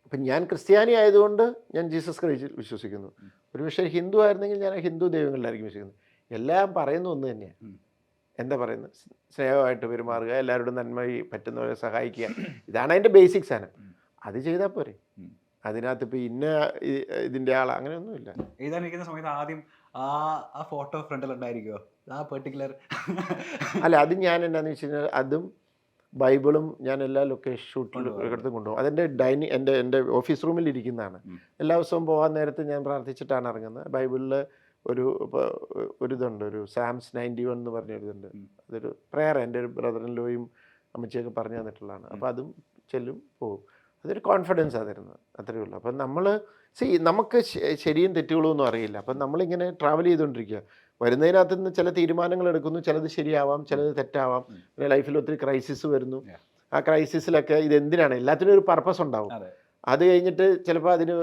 ഇപ്പം ഞാൻ ക്രിസ്ത്യാനി ആയതുകൊണ്ട് ഞാൻ ജീസസ് ക്രൈസ്റ്റിൽ വിശ്വസിക്കുന്നു. ഒരു പക്ഷേ ഹിന്ദു ആയിരുന്നെങ്കിൽ ഞാൻ ഹിന്ദു ദൈവങ്ങളിലായിരിക്കും വിശ്വസിക്കുന്നത്. എല്ലാം പറയുന്ന ഒന്ന് തന്നെയാണ്. എന്താ പറയുന്നത്, സ്നേഹമായിട്ട് പെരുമാറുക, എല്ലാവരോടും നന്മ പറ്റുന്നവരെ സഹായിക്കുക, ഇതാണ് അതിൻ്റെ ബേസിക് സാധനം. അത് ചെയ്താൽ പോരെ. അതിനകത്ത് ഇപ്പോൾ ഇതിൻ്റെ ആൾ അങ്ങനെയൊന്നുമില്ല. എഴുതാനിരിക്കുന്ന സമയത്ത് ആദ്യം ആ ഫോട്ടോ ഫ്രണ്ടിലുണ്ടായിരിക്കുമോ ആ പെർട്ടിക്കുലർ? അല്ല, അത് ഞാൻ എന്താണെന്ന് വെച്ച് കഴിഞ്ഞാൽ അതും ബൈബിളും ഞാൻ എല്ലാ ലൊക്കേഷൻ ഷൂട്ടിലും എടുത്തും കൊണ്ടുപോകും. അതെൻ്റെ എൻ്റെ ഓഫീസ് റൂമിൽ ഇരിക്കുന്നതാണ്. എല്ലാ ദിവസവും പോകാൻ നേരത്ത് ഞാൻ പ്രാർത്ഥിച്ചിട്ടാണ് ഇറങ്ങുന്നത്. ബൈബിളിൽ ഒരു ഇതുണ്ട്, ഒരു സാംസ് 91 എന്ന് പറഞ്ഞൊരിതുണ്ട്. അതൊരു പ്രെയർ എൻ്റെ ഒരു ബ്രദറിൻ ലോയും അമ്മച്ചിയൊക്കെ പറഞ്ഞു തന്നിട്ടുള്ളതാണ്. അപ്പോൾ അതും ചെല്ലും പോകും. അതൊരു കോൺഫിഡൻസാണ് തരുന്നത്, അത്രയേ ഉള്ളൂ. അപ്പം നമുക്ക് ശരിയും തെറ്റുകളും ഒന്നും അറിയില്ല. അപ്പം നമ്മളിങ്ങനെ ട്രാവൽ ചെയ്തുകൊണ്ടിരിക്കുക. വരുന്നതിനകത്ത് നിന്ന് ചില തീരുമാനങ്ങൾ എടുക്കുന്നു, ചിലത് ശരിയാവാം, ചിലത് തെറ്റാവാം. പിന്നെ ലൈഫിൽ ഒത്തിരി ക്രൈസിസ് വരുന്നു. ആ ക്രൈസിസിലൊക്കെ ഇതെന്തിനാണ്, എല്ലാത്തിനും ഒരു പർപ്പസ് ഉണ്ടാവും. അതെ. അത് കഴിഞ്ഞിട്ട് ചിലപ്പോൾ അതിന്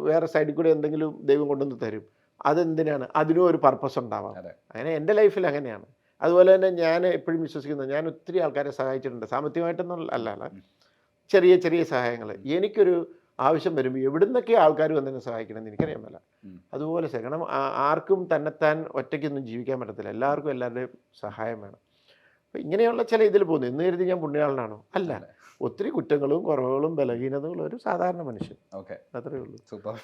വേറെ സൈഡിൽ കൂടെ എന്തെങ്കിലും ദൈവം കൊണ്ടുവന്ന് തരും. അതെന്തിനാണ്, അതിനും ഒരു പർപ്പസ് ഉണ്ടാവാം. അതെ. അങ്ങനെ എൻ്റെ ലൈഫിൽ അങ്ങനെയാണ്. അതുപോലെ തന്നെ ഞാൻ എപ്പോഴും വിശ്വസിക്കുന്നത്, ഞാൻ ഒത്തിരി ആൾക്കാരെ സഹായിച്ചിട്ടുണ്ട്, സാമ്പത്തികമായിട്ടൊന്നും അല്ല, ചെറിയ ചെറിയ സഹായങ്ങൾ. എനിക്കൊരു ആവശ്യം വരുമ്പോൾ എവിടുന്നൊക്കെ ആൾക്കാർ വന്നെന്നെ സഹായിക്കണമെന്ന് എനിക്കറിയാൻ പറ്റില്ല. അതുപോലെ കാരണം ആർക്കും തന്നെത്താൻ ഒറ്റയ്ക്കൊന്നും ജീവിക്കാൻ പറ്റത്തില്ല, എല്ലാവർക്കും എല്ലാവരുടെയും സഹായം വേണം. അപ്പോൾ ഇങ്ങനെയുള്ള ചില ഇതിൽ പോകുന്നു. എന്ന് കരുതി ഞാൻ പുണ്യാളനാണോ? അല്ല, ഒത്തിരി കുറ്റങ്ങളും കുറവുകളും ബലഹീനതകളും ഒരു സാധാരണ മനുഷ്യൻ, ഓക്കെ, അത്രയേ ഉള്ളൂ. സൂപ്പർ.